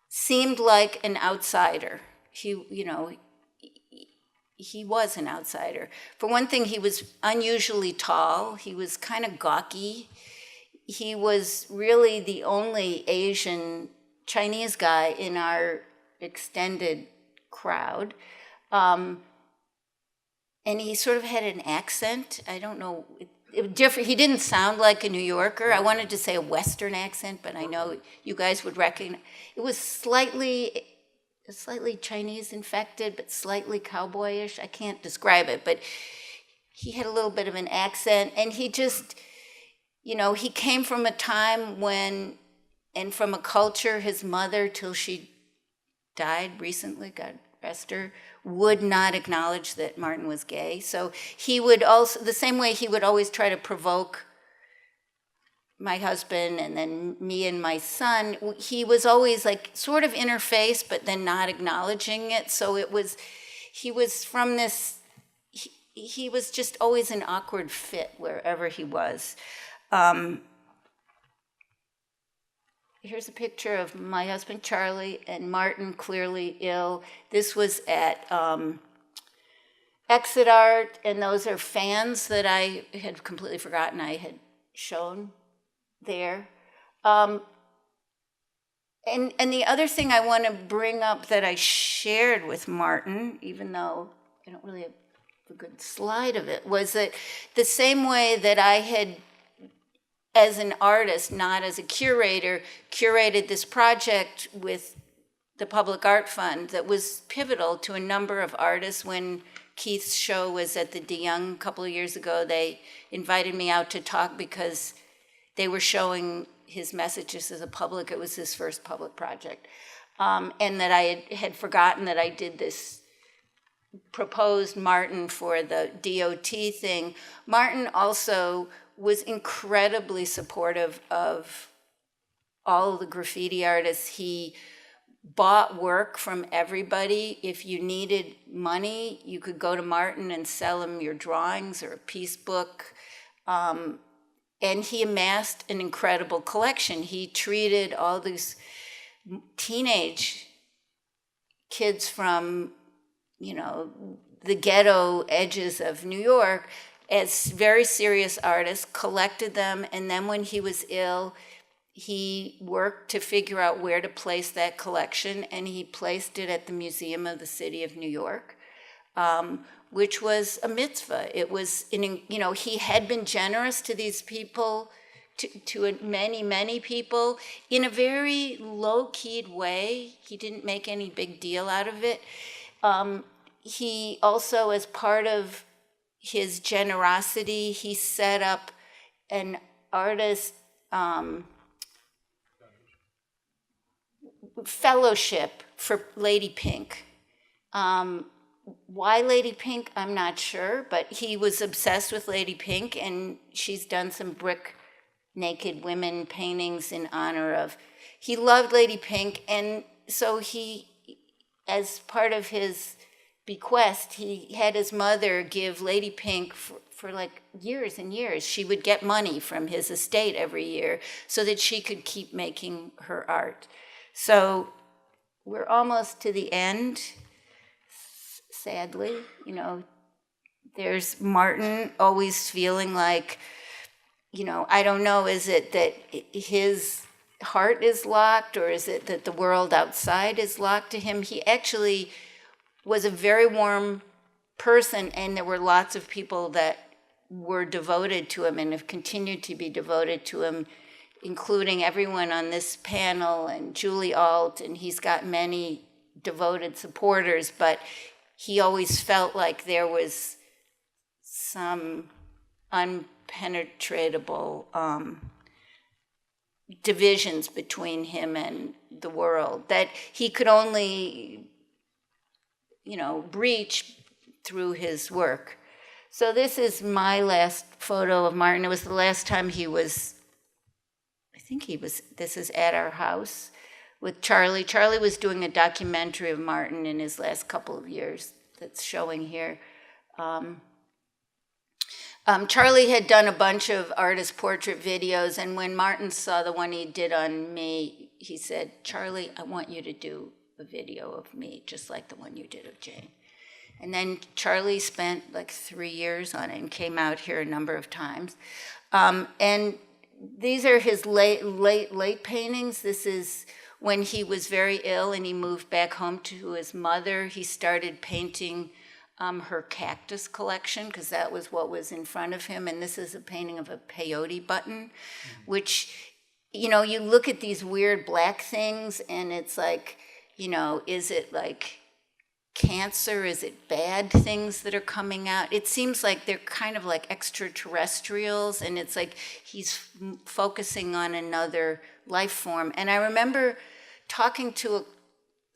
seemed like an outsider. He, you know, he was an outsider. For one thing, he was unusually tall. He was kind of gawky. He was really the only Asian Chinese guy in our extended crowd. And he sort of had an accent. I don't know, different. He didn't sound like a New Yorker. I wanted to say a Western accent, but I know you guys would recognize. It was slightly Chinese infected, but slightly cowboyish. I can't describe it, but he had a little bit of an accent, and he just, you know, he came from a time when, and from a culture, his mother, till she died recently, God rest her, would not acknowledge that Martin was gay. So he would also, the same way he would always try to provoke my husband and then me and my son, he was always like sort of interface, but then not acknowledging it. So it was, he was from this, he was just always an awkward fit wherever he was. Here's a picture of my husband, Charlie, and Martin, clearly ill. This was at Exit Art, and those are fans that I had completely forgotten I had shown there. And the other thing I want to bring up that I shared with Martin, even though I don't really have a good slide of it, was that the same way that I had, as an artist, not as a curator, curated this project with the Public Art Fund that was pivotal to a number of artists. When Keith's show was at the DeYoung a couple of years ago, they invited me out to talk because they were showing his messages to the public. It was his first public project. And that I had forgotten that I did this, proposed Martin for the DOT thing. Martin also was incredibly supportive of all of the graffiti artists. He bought work from everybody. If you needed money, you could go to Martin and sell him your drawings or a piece book. And he amassed an incredible collection. He treated all these teenage kids from, you know, the ghetto edges of New York as very serious artists, collected them, and then when he was ill, he worked to figure out where to place that collection, and he placed it at the Museum of the City of New York, which was a mitzvah. It was, you know, he had been generous to these people, to many, many people, in a very low-keyed way. He didn't make any big deal out of it. He also, as part of his generosity, he set up an artist fellowship for Lady Pink. Why Lady Pink, I'm not sure, but he was obsessed with Lady Pink, and she's done some brick naked women paintings in honor of, he loved Lady Pink, and so he, as part of his bequest, he had his mother give Lady Pink for like years and years. She would get money from his estate every year so that she could keep making her art. So we're almost to the end, sadly. You know, there's Martin always feeling like, you know, I don't know, is it that his heart is locked, or is it that the world outside is locked to him? He actually was a very warm person, and there were lots of people that were devoted to him and have continued to be devoted to him, including everyone on this panel and Julie Alt, and he's got many devoted supporters, but he always felt like there was some unpenetratable divisions between him and the world that he could only, breach through his work. So this is my last photo of Martin. It was the last time this is at our house with Charlie. Charlie was doing a documentary of Martin in his last couple of years that's showing here. Charlie had done a bunch of artist portrait videos, and when Martin saw the one he did on me, he said, "Charlie, I want you to do a video of me, just like the one you did of Jane." And then Charlie spent like 3 years on it and came out here a number of times. And these are his late paintings. This is when he was very ill and he moved back home to his mother. He started painting her cactus collection because that was what was in front of him. And this is a painting of a peyote button, which, you look at these weird black things and it's like, is it like cancer? Is it bad things that are coming out? It seems like they're kind of like extraterrestrials, and it's like he's focusing on another life form. And I remember talking to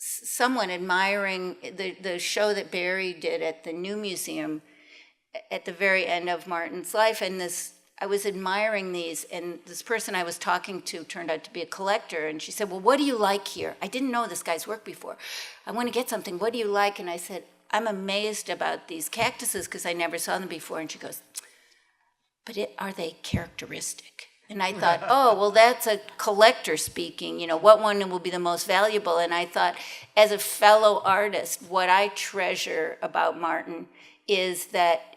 someone admiring the show that Barry did at the New Museum at the very end of Martin's life, and I was admiring these, and this person I was talking to turned out to be a collector, and she said, "Well, what do you like here? I didn't know this guy's work before. I want to get something. What do you like?" And I said, "I'm amazed about these cactuses because I never saw them before." And she goes, "But are they characteristic?" And I thought, oh, well, that's a collector speaking, what one will be the most valuable? And I thought, as a fellow artist, what I treasure about Martin is that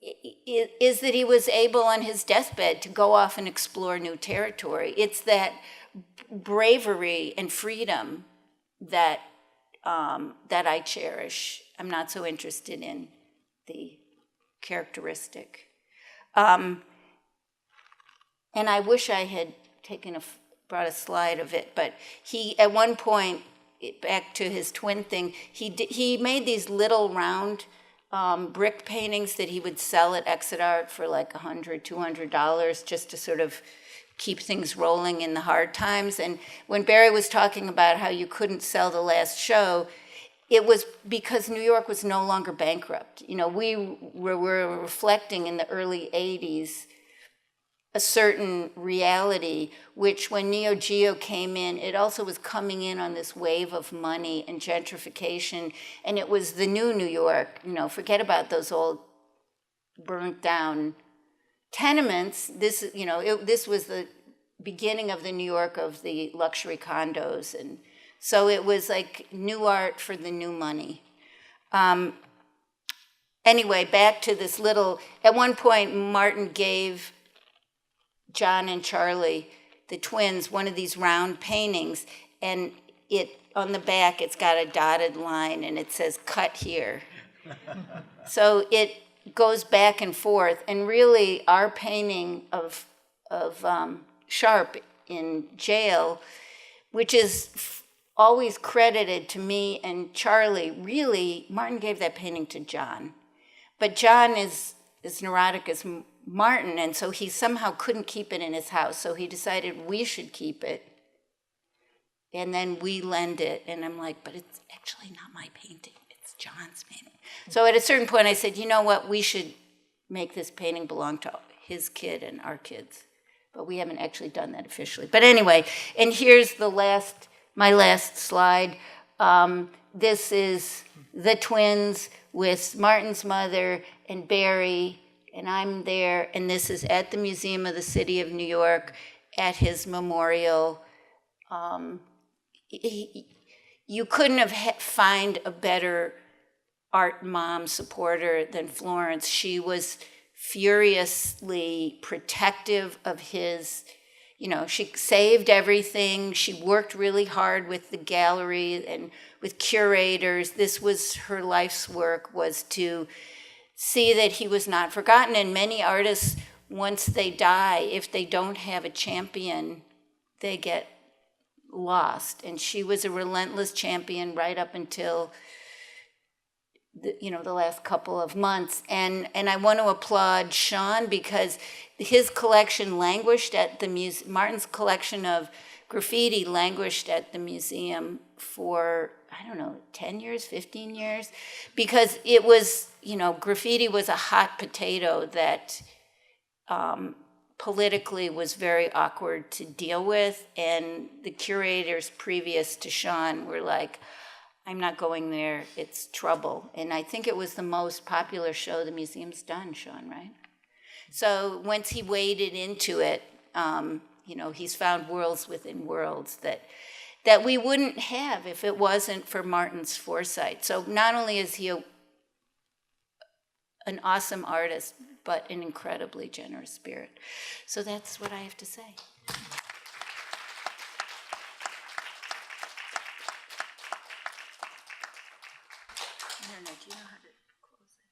he was able on his deathbed to go off and explore new territory. It's that bravery and freedom that I cherish. I'm not so interested in the characteristic. And I wish I had brought a slide of it, but he, at one point, back to his twin thing, he made these little round brick paintings that he would sell at Exit Art for like $100, $200 just to sort of keep things rolling in the hard times. And when Barry was talking about how you couldn't sell the last show, it was because New York was no longer bankrupt. We were reflecting in the early 80s a certain reality, which when Neo Geo came in, it also was coming in on this wave of money and gentrification, and it was the new New York. Forget about those old burnt down tenements. This was the beginning of the New York of the luxury condos, and so it was like new art for the new money. Anyway, back to this little. At one point, Martin gave John and Charlie, the twins, one of these round paintings, and on the back it's got a dotted line and it says "cut here." So it goes back and forth, and really our painting of Sharp in jail, which is always credited to me and Charlie, really Martin gave that painting to John, but John is as neurotic as Martin, and so he somehow couldn't keep it in his house, so he decided we should keep it, and then we lend it, and I'm like, but it's actually not my painting, it's John's painting. So at a certain point I said, you know what, we should make this painting belong to his kid and our kids, but we haven't actually done that officially. But anyway, and here's my last slide. This is the twins with Martin's mother and Barry, and I'm there, and this is at the Museum of the City of New York at his memorial. You couldn't have find a better art mom supporter than Florence. She was furiously protective of his, she saved everything. She worked really hard with the gallery and with curators. This was her life's work, was to see that he was not forgotten. And many artists, once they die, if they don't have a champion, they get lost. And she was a relentless champion right up until the last couple of months. And I want to applaud Sean, because his collection languished at the museum. Martin's collection of graffiti languished at the museum for, 10 years, 15 years, because it was, graffiti was a hot potato that politically was very awkward to deal with. And the curators previous to Sean were like, I'm not going there, it's trouble. And I think it was the most popular show the museum's done, Sean, right? So once he waded into it, he's found worlds within worlds that we wouldn't have if it wasn't for Martin's foresight. So not only is he an awesome artist, but an incredibly generous spirit. So that's what I have to say. I don't know, do you know how to close it?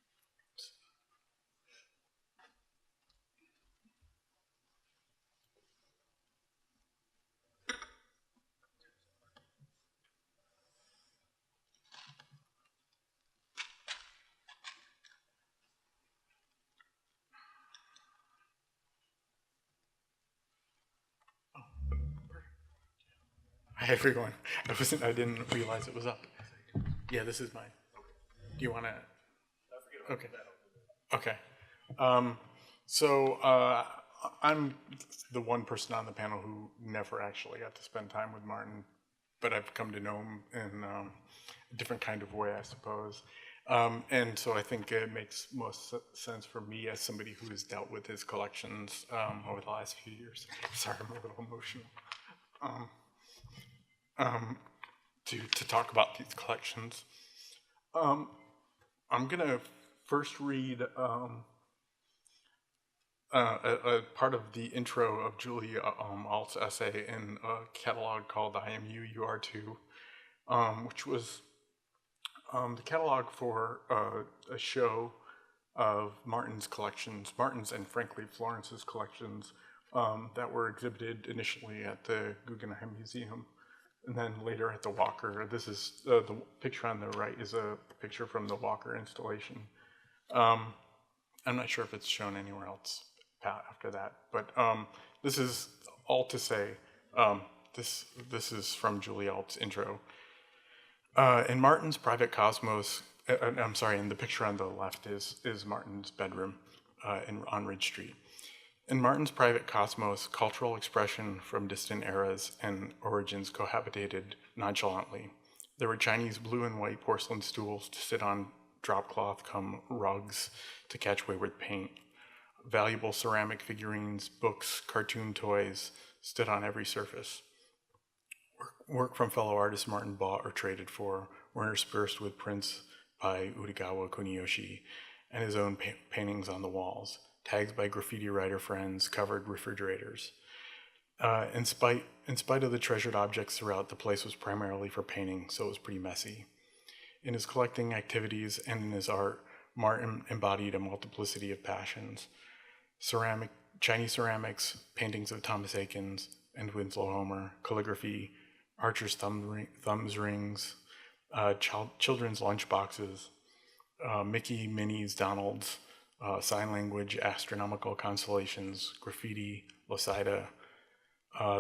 Hi everyone. I didn't realize it was up. Yeah, this is mine. Do you want to? Okay. Okay. So I'm the one person on the panel who never actually got to spend time with Martin, but I've come to know him in a different kind of way, I suppose. And so I think it makes most sense for me, as somebody who has dealt with his collections over the last few years. Sorry, I'm a little emotional. To talk about these collections. I'm going to first read a part of the intro of Julie Alt's essay in a catalog called I Am You, You Are Too, which was the catalog for a show of Martin's collections, Martin's and frankly Florence's collections, that were exhibited initially at the Guggenheim Museum and then later at the Walker. This is the picture on the right is a picture from the Walker installation. I'm not sure if it's shown anywhere else after that, but this is all to say. This is from Julie Alt's intro. In Martin's private cosmos, in the picture on the left is Martin's bedroom on Ridge Street. In Martin's private cosmos, cultural expression from distant eras and origins cohabitated nonchalantly. There were Chinese blue and white porcelain stools to sit on, drop cloth come rugs to catch wayward paint. Valuable ceramic figurines, books, cartoon toys stood on every surface. Work from fellow artists Martin bought or traded for were interspersed with prints by Utagawa Kuniyoshi and his own paintings on the walls. Tags by graffiti writer friends covered refrigerators. In spite of the treasured objects throughout, the place was primarily for painting, so it was pretty messy. In his collecting activities and in his art, Martin embodied a multiplicity of passions. Chinese ceramics, paintings of Thomas Eakins and Winslow Homer, calligraphy, archer's thumbs rings, children's lunch boxes, Mickey, Minnie's, Donald's, sign language, astronomical constellations, graffiti, Losida,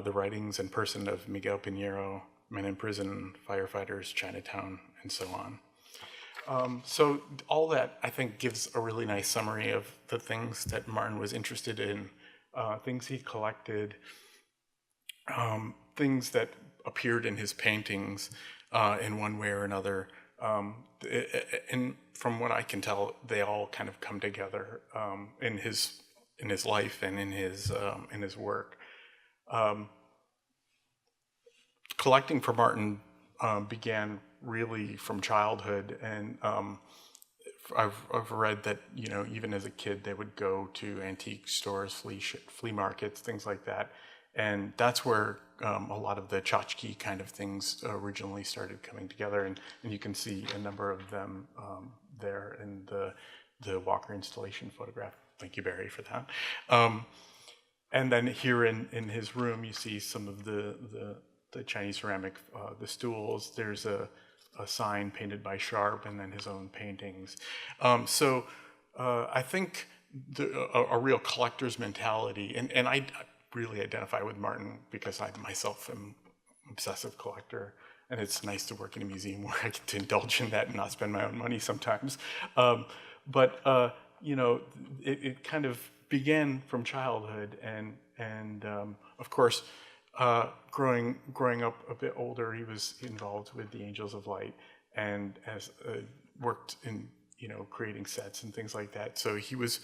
the writings and person of Miguel Piñero, men in prison, firefighters, Chinatown, and so on. So all that, I think, gives a really nice summary of the things that Martin was interested in, things he collected, things that appeared in his paintings in one way or another. And from what I can tell, they all kind of come together in his life and in his work. Collecting for Martin began really from childhood, and I've read that even as a kid they would go to antique stores, flea markets, things like that, and that's where a lot of the tchotchke kind of things originally started coming together, and you can see a number of them there in the Walker installation photograph. Thank you, Barry, for that. And then here in his room, you see some of the Chinese ceramic, the stools. There's a sign painted by Sharp, and then his own paintings. So I think a real collector's mentality, and I really identify with Martin because I myself am an obsessive collector, and it's nice to work in a museum where I get to indulge in that and not spend my own money sometimes. But you know, it kind of began from childhood, and of course, growing up a bit older, he was involved with the Angels of Light, and has worked in, you know, creating sets and things like that. So he was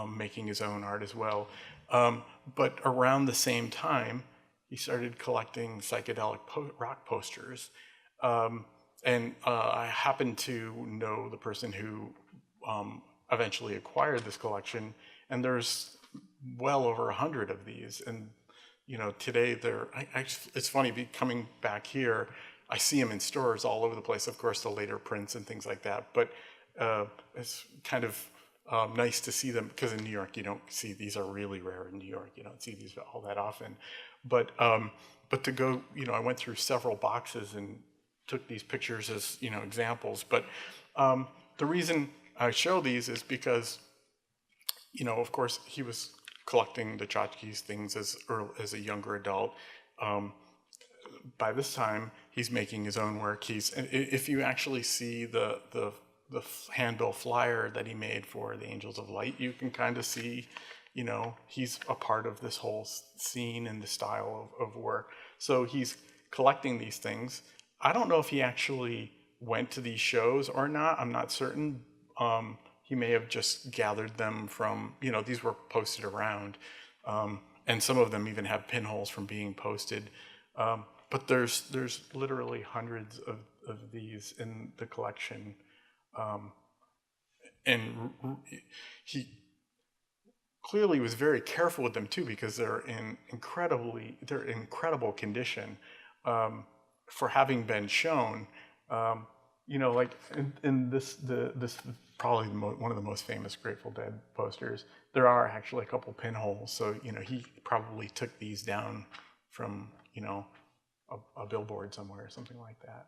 making his own art as well. But around the same time, he started collecting psychedelic rock posters. And I happen to know the person who eventually acquired this collection, and there's well over 100 of these. And you know, today it's funny, coming back here, I see them in stores all over the place. Of course, the later prints and things like that. But it's kind of nice to see them, because in New York, you don't see, these are really rare in New York. You don't see these all that often. But to go, you know, I went through several boxes and took these pictures as, you know, examples. But the reason I show these is because, you know, of course, he was collecting the tchotchkes things as a younger adult. By this time, he's making his own work. If you actually see the handbill flyer that he made for the Angels of Light, you can kind of see, you know, he's a part of this whole scene and the style of work. So he's collecting these things. I don't know if he actually went to these shows or not. I'm not certain. He may have just gathered them from, you know, these were posted around. And some of them even have pinholes from being posted. But there's literally hundreds of these in the collection. And he clearly was very careful with them too, because they're in incredible condition for having been shown. You know, like in this probably one of the most famous Grateful Dead posters, there are actually a couple pinholes. So, you know, he probably took these down from, you know, a billboard somewhere or something like that.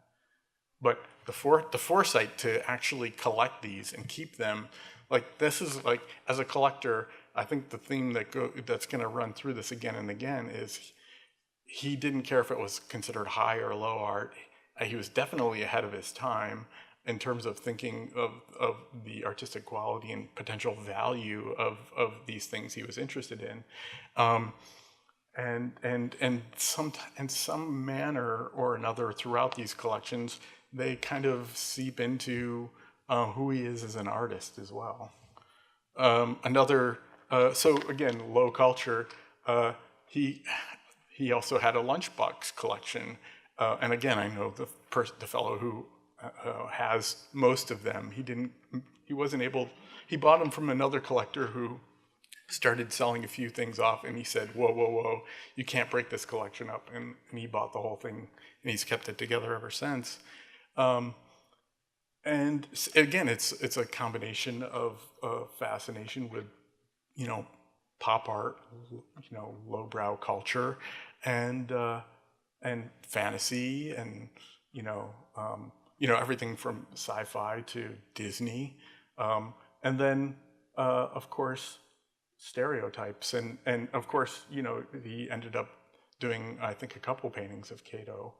But the foresight to actually collect these and keep them, like, this is like, as a collector, I think the theme that's going to run through this again and again is he didn't care if it was considered high or low art. He was definitely ahead of his time in terms of thinking of the artistic quality and potential value of these things he was interested in. And some manner or another throughout these collections, they kind of seep into who he is as an artist as well. So again, low culture. He also had a lunchbox collection, and again, I know the fellow who has most of them. He bought them from another collector who started selling a few things off, and he said, whoa, you can't break this collection up. And he bought the whole thing, and he's kept it together ever since. And again, it's a combination of fascination with, you know, pop art, you know, lowbrow culture, and fantasy, and you know, everything from sci-fi to Disney, and then of course stereotypes, and of course, you know, he ended up doing, I think, a couple paintings of Cato,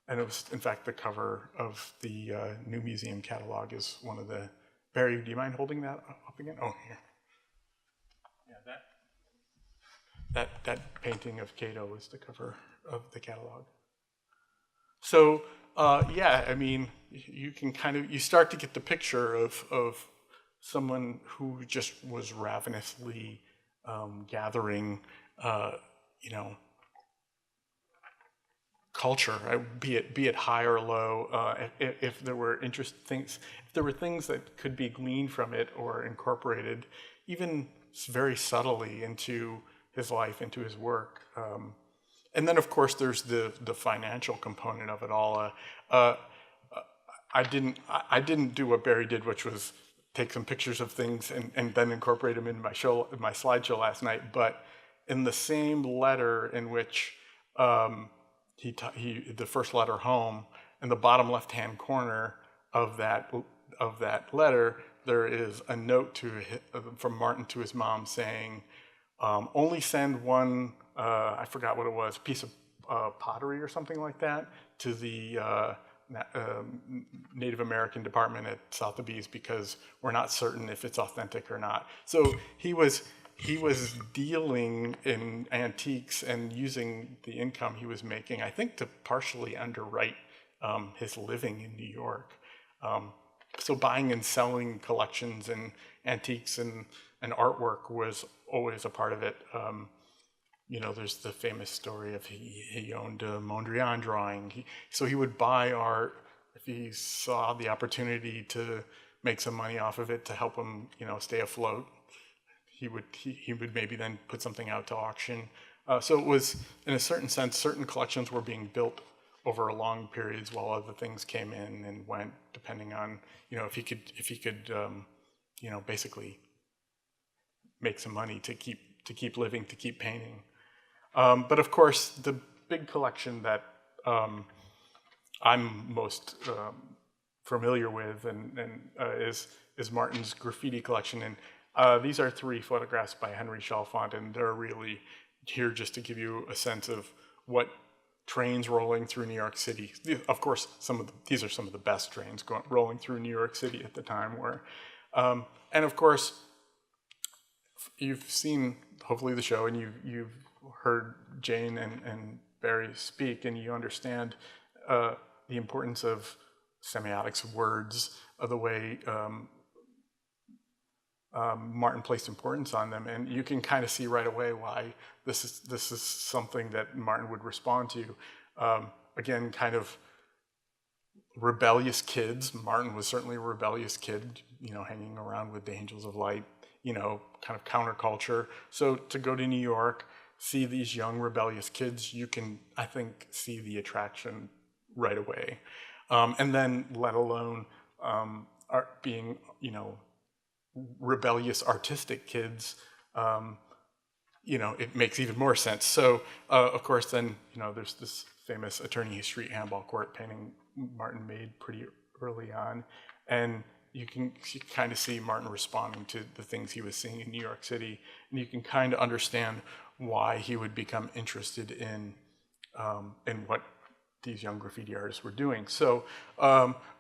and it was, in fact, the cover of the new museum catalog is one of the. Barry, do you mind holding that up again? Oh, here. Yeah, that painting of Cato is the cover of the catalog. So yeah, I mean, you can you start to get the picture of someone who just was ravenously gathering, you know, culture, be it high or low. If there were things that could be gleaned from it or incorporated, even very subtly, into his life, into his work. And then, of course, there's the financial component of it all. I didn't do what Barry did, which was take some pictures of things and then incorporate them in my slideshow last night. But in the same letter in which the first letter home, in the bottom left-hand corner of that letter, there is a note from Martin to his mom saying, only send one, I forgot what it was, piece of pottery or something like that to the Native American department at Sotheby's because we're not certain if it's authentic or not. So he was dealing in antiques and using the income he was making, I think, to partially underwrite his living in New York. So buying and selling collections and antiques and artwork was always a part of it. There's the famous story of he owned a Mondrian drawing. So he would buy art if he saw the opportunity to make some money off of it to help him, stay afloat. He would maybe then put something out to auction. So it was, in a certain sense, certain collections were being built over long periods while other things came in and went, depending on, if he could, basically make some money to keep living, to keep painting. But of course, the big collection that I'm most familiar with is Martin's graffiti collection. And these are 3 photographs by Henry Chalfant, and they're really here just to give you a sense of what trains rolling through New York City. Of course, these are some of the best trains rolling through New York City at the time. And of course, you've seen hopefully the show, and you've heard Jane and Barry speak, and you understand the importance of semiotics, words, the way Martin placed importance on them, and you can kind of see right away why this is something that Martin would respond to. Again, kind of rebellious kids. Martin was certainly a rebellious kid, hanging around with the Angels of Light, kind of counterculture. So to go to New York, see these young rebellious kids, you can, I think, see the attraction right away. And then let alone being, rebellious artistic kids, it makes even more sense. So, of course, then, there's this famous Attorney Street Handball Court painting Martin made pretty early on. And you kind of see Martin responding to the things he was seeing in New York City. And you can kind of understand why he would become interested in what these young graffiti artists were doing. So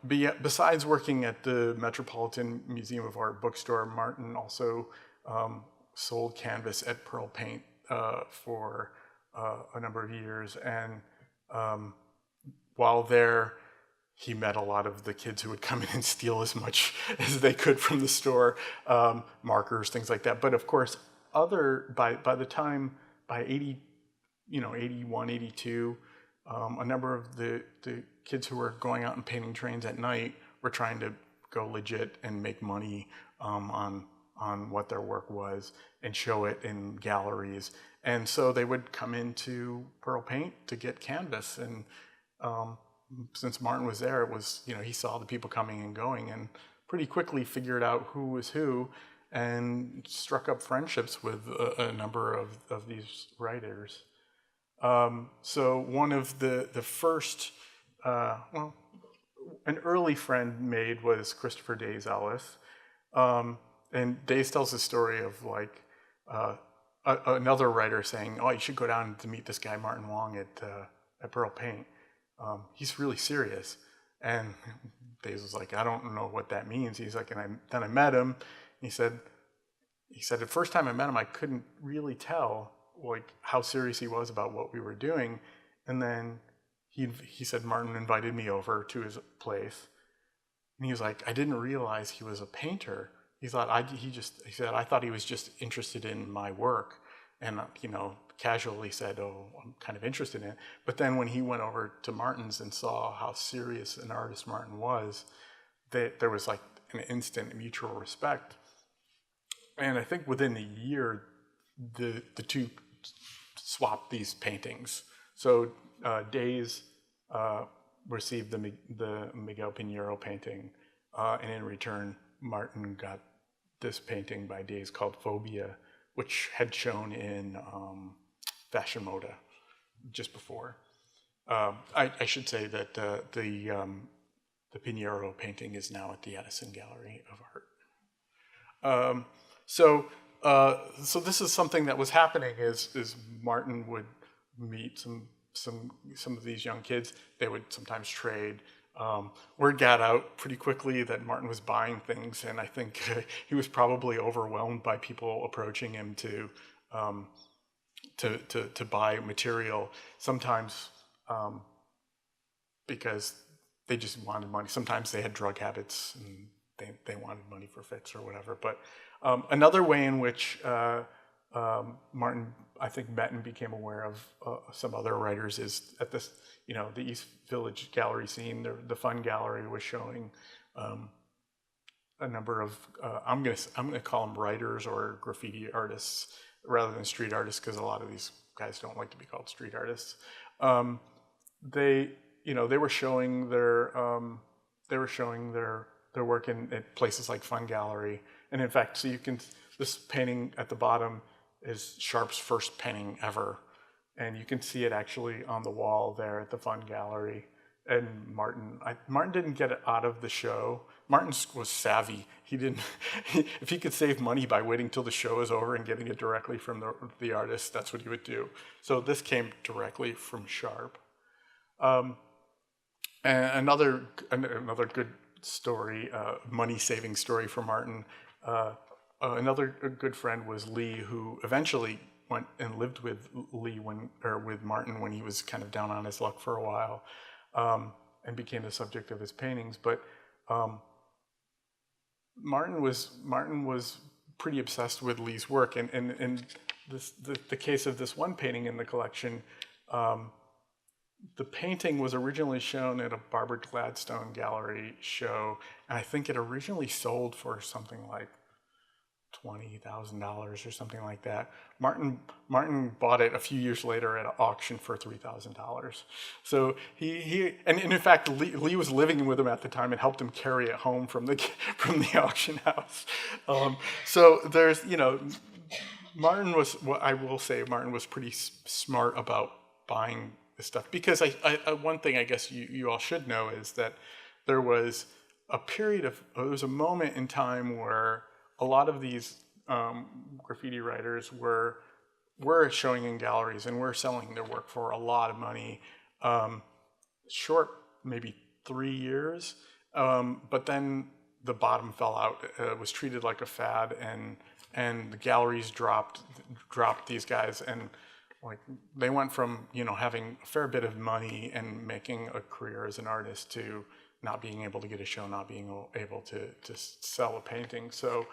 besides working at the Metropolitan Museum of Art bookstore, Martin also sold canvas at Pearl Paint for a number of years. And while there, he met a lot of the kids who would come in and steal as much as they could from the store, markers, things like that. But of course, by the time, by 81, 82, a number of the kids who were going out and painting trains at night were trying to go legit and make money on what their work was and show it in galleries. And so they would come into Pearl Paint to get canvas. And since Martin was there, it was, he saw the people coming and going and pretty quickly figured out who was who and struck up friendships with a number of these writers. So one of the first, an early friend made was Christopher Days Ellis. And Days tells the story of another writer saying, "Oh, you should go down to meet this guy Martin Wong at Pearl Paint. He's really serious." And Days was like, "I don't know what that means." He's like, then I met him. He said the first time I met him, I couldn't really tell how serious he was about what we were doing. And then he said Martin invited me over to his place, and he was like, "I didn't realize he was a painter." He said, "I thought he was just interested in my work," and casually said, "Oh, I'm kind of interested in it." But then when he went over to Martin's and saw how serious an artist Martin was, there was an instant mutual respect. And I think within a year, the two swapped these paintings. So Days received the Miguel Piñero painting, and in return, Martin got this painting by Days called Phobia, which had shown in Fashion Moda just before. I should say that the Piñero painting is now at the Edison Gallery of Art. So this is something that was happening is Martin would meet some of these young kids. They would sometimes trade. Word got out pretty quickly that Martin was buying things, and I think he was probably overwhelmed by people approaching him to buy material. Sometimes because they just wanted money. Sometimes they had drug habits and they wanted money for fix or whatever. But another way in which Martin, I think, met and became aware of some other writers is at this, the East Village gallery scene. The Fun Gallery was showing a number of I'm gonna call them writers or graffiti artists rather than street artists, because a lot of these guys don't like to be called street artists. They were showing their work at places like Fun Gallery, and in fact, so this painting at the bottom is Sharp's first painting ever, and you can see it actually on the wall there at the Fun Gallery. And Martin didn't get it out of the show. Martin was savvy. If he could save money by waiting till the show is over and getting it directly from the artist, that's what he would do. So this came directly from Sharp. And another good story, money-saving story for Martin. Another good friend was Lee, who eventually went and lived with with Martin when he was kind of down on his luck for a while, and became the subject of his paintings. But Martin was pretty obsessed with Lee's work, and the case of this one painting in the collection. The painting was originally shown at a Barbara Gladstone gallery show, and I think it originally sold for something like $20,000 or something like that. Martin bought it a few years later at an auction for $3,000. So and in fact Lee was living with him at the time and helped him carry it home from the auction house. So there's Martin was pretty smart about buying this stuff, because one thing I guess you all should know is that there was a moment in time where a lot of these graffiti writers were showing in galleries and were selling their work for a lot of money, short maybe 3 years, but then the bottom fell out. It was treated like a fad, and the galleries dropped these guys, and like they went from having a fair bit of money and making a career as an artist to not being able to get a show, not being able to sell a painting. So,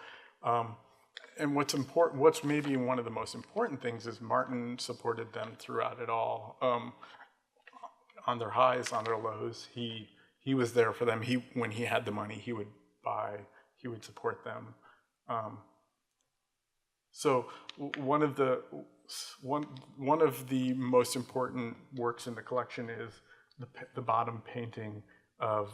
and what's maybe one of the most important things is Martin supported them throughout it all, on their highs, on their lows. He was there for them. When he had the money, he would support them. So one of the most important works in the collection is the bottom painting of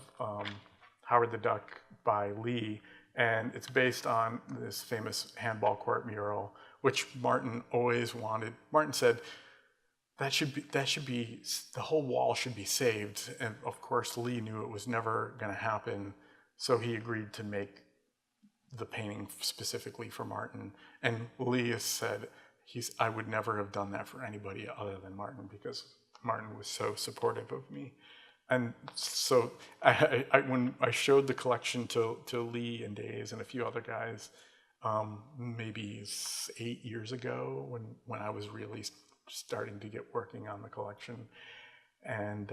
Howard the Duck by Lee, and it's based on this famous handball court mural, which Martin always wanted. Martin said that should be the whole wall should be saved, and of course Lee knew it was never going to happen, so he agreed to make the painting specifically for Martin. And Lee has said I would never have done that for anybody other than Martin, because Martin was so supportive of me. And so when I showed the collection to Lee and Days and a few other guys, maybe 8 years ago, when I was really starting to get working on the collection, and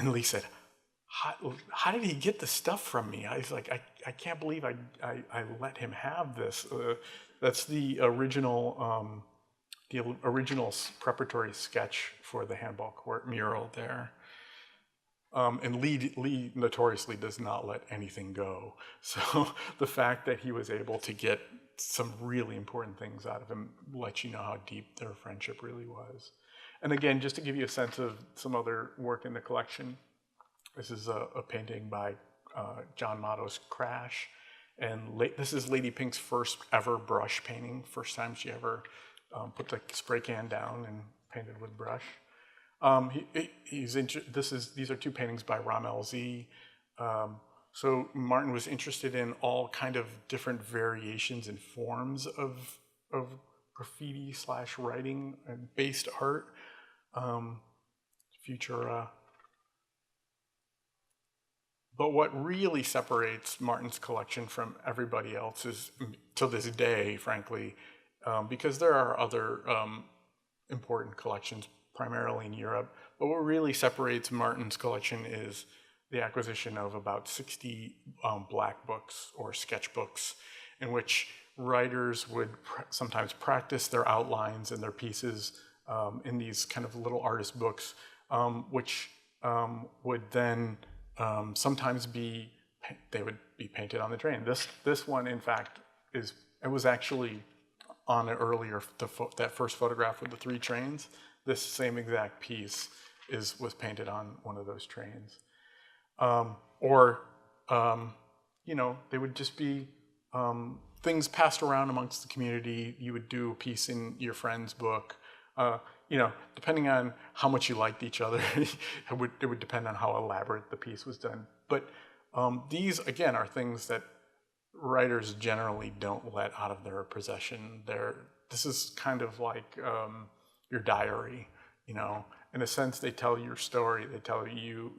Lee said, how did he get the stuff from me? I was like, I can't believe I let him have this. That's the original preparatory sketch for the handball court mural there. And Lee notoriously does not let anything go. So the fact that he was able to get some really important things out of him lets you know how deep their friendship really was. And again, just to give you a sense of some other work in the collection, this is a painting by John Motto's Crash. And this is Lady Pink's first ever brush painting, first time she ever put the spray can down and painted with brush. These are two paintings by Ramel Z. So Martin was interested in all kind of different variations and forms of graffiti / writing and based art. Futura. But what really separates Martin's collection from everybody else's, to this day, frankly, because there are other important collections, primarily in Europe, but what really separates Martin's collection is the acquisition of about 60 black books or sketchbooks, in which writers would sometimes practice their outlines and their pieces in these kind of little artist books, which would then sometimes they would be painted on the train. This one, in fact, it was actually on an earlier, that first photograph with the 3 trains. This same exact piece was painted on one of those trains. They would just be things passed around amongst the community. You would do a piece in your friend's book. Depending on how much you liked each other, it would depend on how elaborate the piece was done. But these, again, are things that writers generally don't let out of their possession. This is kind of like your diary, In a sense, they tell your story. They tell you,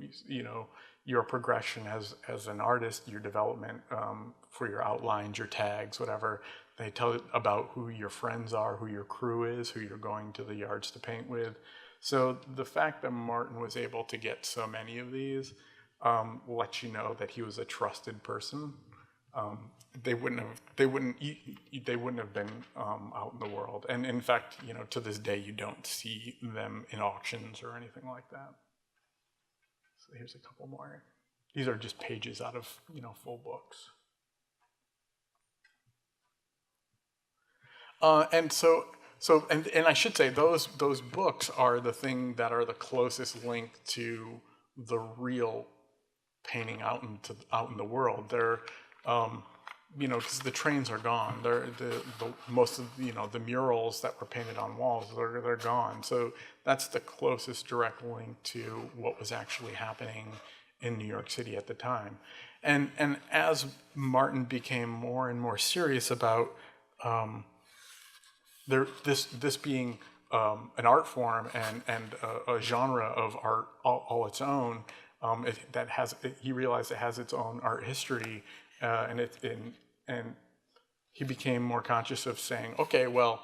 your progression as an artist, your development for your outlines, your tags, whatever. They tell about who your friends are, who your crew is, who you're going to the yards to paint with. So the fact that Martin was able to get so many of these lets you know that he was a trusted person. They wouldn't have been out in the world. And in fact, to this day, you don't see them in auctions or anything like that. So here's a couple more. These are just pages out of, full books. And I should say those books are the thing that are the closest link to the real painting out in the world. They're, because the trains are gone. Most of the murals that were painted on walls, they're gone. So that's the closest direct link to what was actually happening in New York City at the time. And as Martin became more and more serious about this being an art form and a genre of art all its own, he realized it has its own art history, and he became more conscious of saying, okay, well,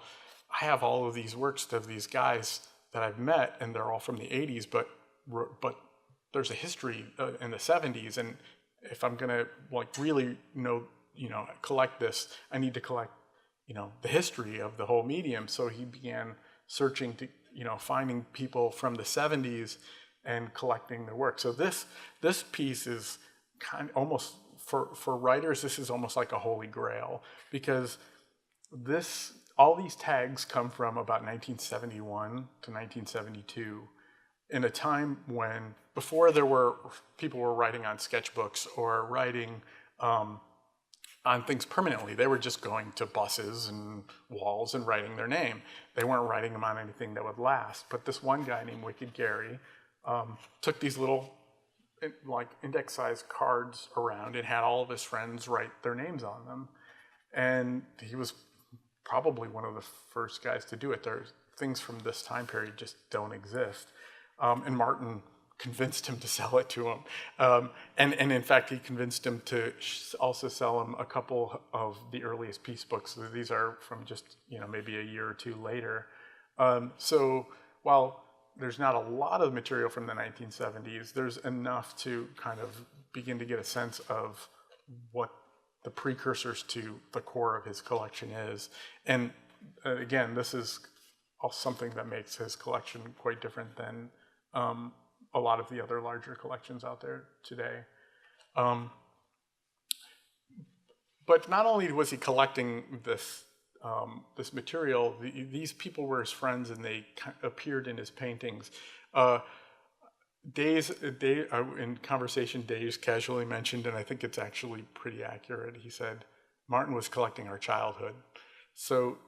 I have all of these works of these guys that I've met, and they're all from the 80s, but there's a history in the 70s, and if I'm gonna really collect this, I need to collect the history of the whole medium. So he began searching to finding people from the 70s and collecting their work. So this piece is kind of almost, for writers, this is almost like a holy grail, because all these tags come from about 1971 to 1972, in a time when, before people were writing on sketchbooks or writing on things permanently. They were just going to buses and walls and writing their name. They weren't writing them on anything that would last. But this one guy named Wicked Gary took these little index-sized cards around and had all of his friends write their names on them. And he was probably one of the first guys to do it. There's things from this time period just don't exist. And Martin convinced him to sell it to him. And in fact, he convinced him to also sell him a couple of the earliest piece books. These are from just, maybe a year or two later. So while there's not a lot of material from the 1970s, there's enough to kind of begin to get a sense of what the precursors to the core of his collection is. And again, this is also something that makes his collection quite different than a lot of the other larger collections out there today. But not only was he collecting this material, these people were his friends, and they appeared in his paintings. in conversation, Days casually mentioned, and I think it's actually pretty accurate. He said, Martin was collecting our childhood. So,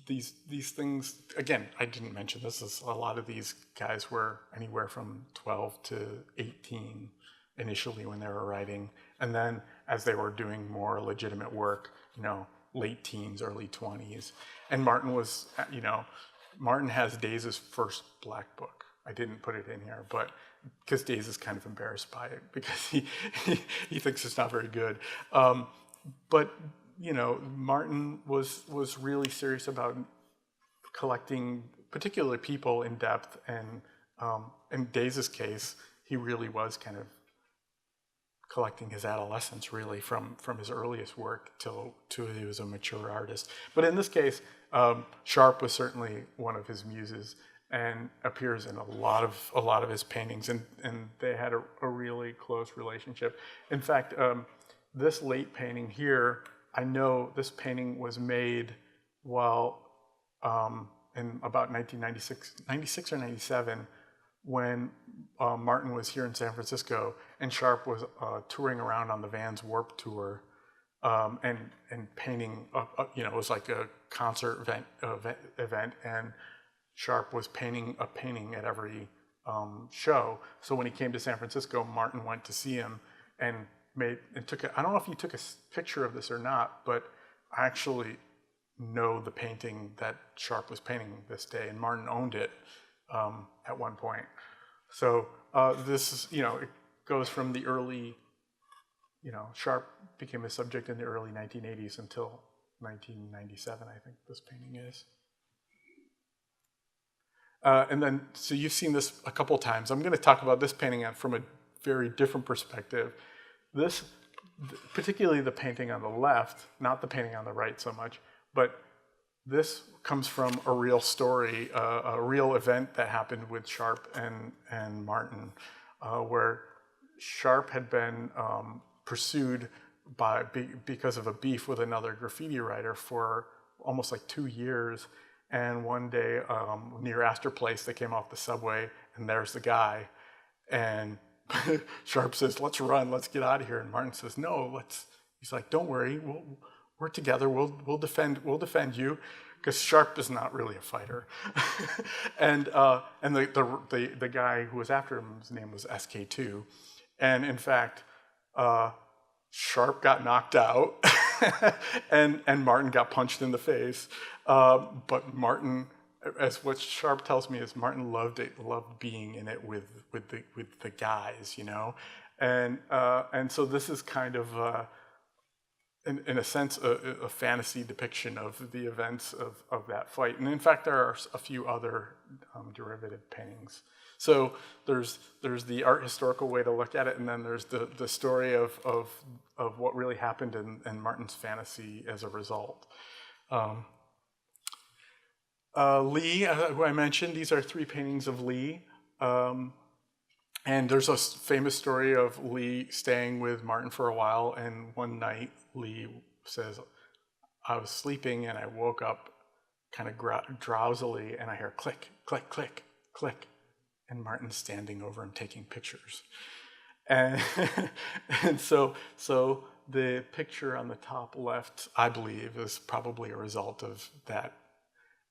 these things, again, I didn't mention this, a lot of these guys were anywhere from 12 to 18 initially when they were writing. And then as they were doing more legitimate work, late teens, early 20s. And Martin has Days' first black book. I didn't put it in here, but because Days is kind of embarrassed by it because he thinks it's not very good. But Martin was really serious about collecting particular people in depth, and in Days' case, he really was kind of collecting his adolescence really from his earliest work till he was a mature artist. But in this case, Sharp was certainly one of his muses and appears in a lot of his paintings, and they had a really close relationship. In fact, this late painting here, I know this painting was made while in about 96 or 97, when Martin was here in San Francisco and Sharp was touring around on the Vans Warped Tour and painting. It was like a concert event, and Sharp was painting a painting at every show. So when he came to San Francisco, Martin went to see him and took I don't know if he took a picture of this or not, but I actually know the painting that Sharp was painting this day, and Martin owned it at one point. So this is, it goes from the early, Sharp became a subject in the early 1980s until 1997, I think this painting is. And then, so you've seen this a couple times. I'm going to talk about this painting from a very different perspective. This, particularly the painting on the left, not the painting on the right so much, but this comes from a real story, a real event that happened with Sharp and Martin, where Sharp had been pursued because of a beef with another graffiti writer for almost like 2 years. And one day near Astor Place, they came off the subway, and there's the guy. And Sharp says, "Let's run, let's get out of here." And Martin says, "No, He's like, "Don't worry, we're together. We'll defend you," because Sharp is not really a fighter. and the guy who was after him, his name was SK2, and in fact, Sharp got knocked out, and Martin got punched in the face. But Martin, as what Sharp tells me, is Martin loved being in it with the guys, and so this is kind of in a sense a fantasy depiction of the events of that fight. And in fact, there are a few other derivative paintings. So there's the art historical way to look at it, and then there's the story of what really happened and Martin's fantasy as a result. Lee, who I mentioned, these are 3 paintings of Lee. And there's a famous story of Lee staying with Martin for a while, and one night Lee says, "I was sleeping and I woke up kind of drowsily, and I hear click, click, click, click, and Martin's standing over him taking pictures." And so the picture on the top left, I believe, is probably a result of that.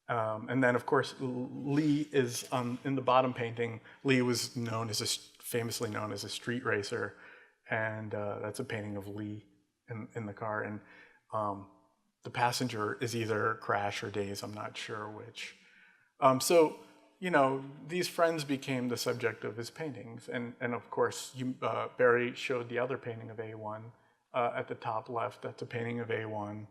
And then, of course, Lee is in the bottom painting. Lee was famously known as a street racer, and that's a painting of Lee in the car. And the passenger is either Crash or Days. I'm not sure which. So these friends became the subject of his paintings, and of course, Barry showed the other painting of A1 at the top left. That's a painting of A1,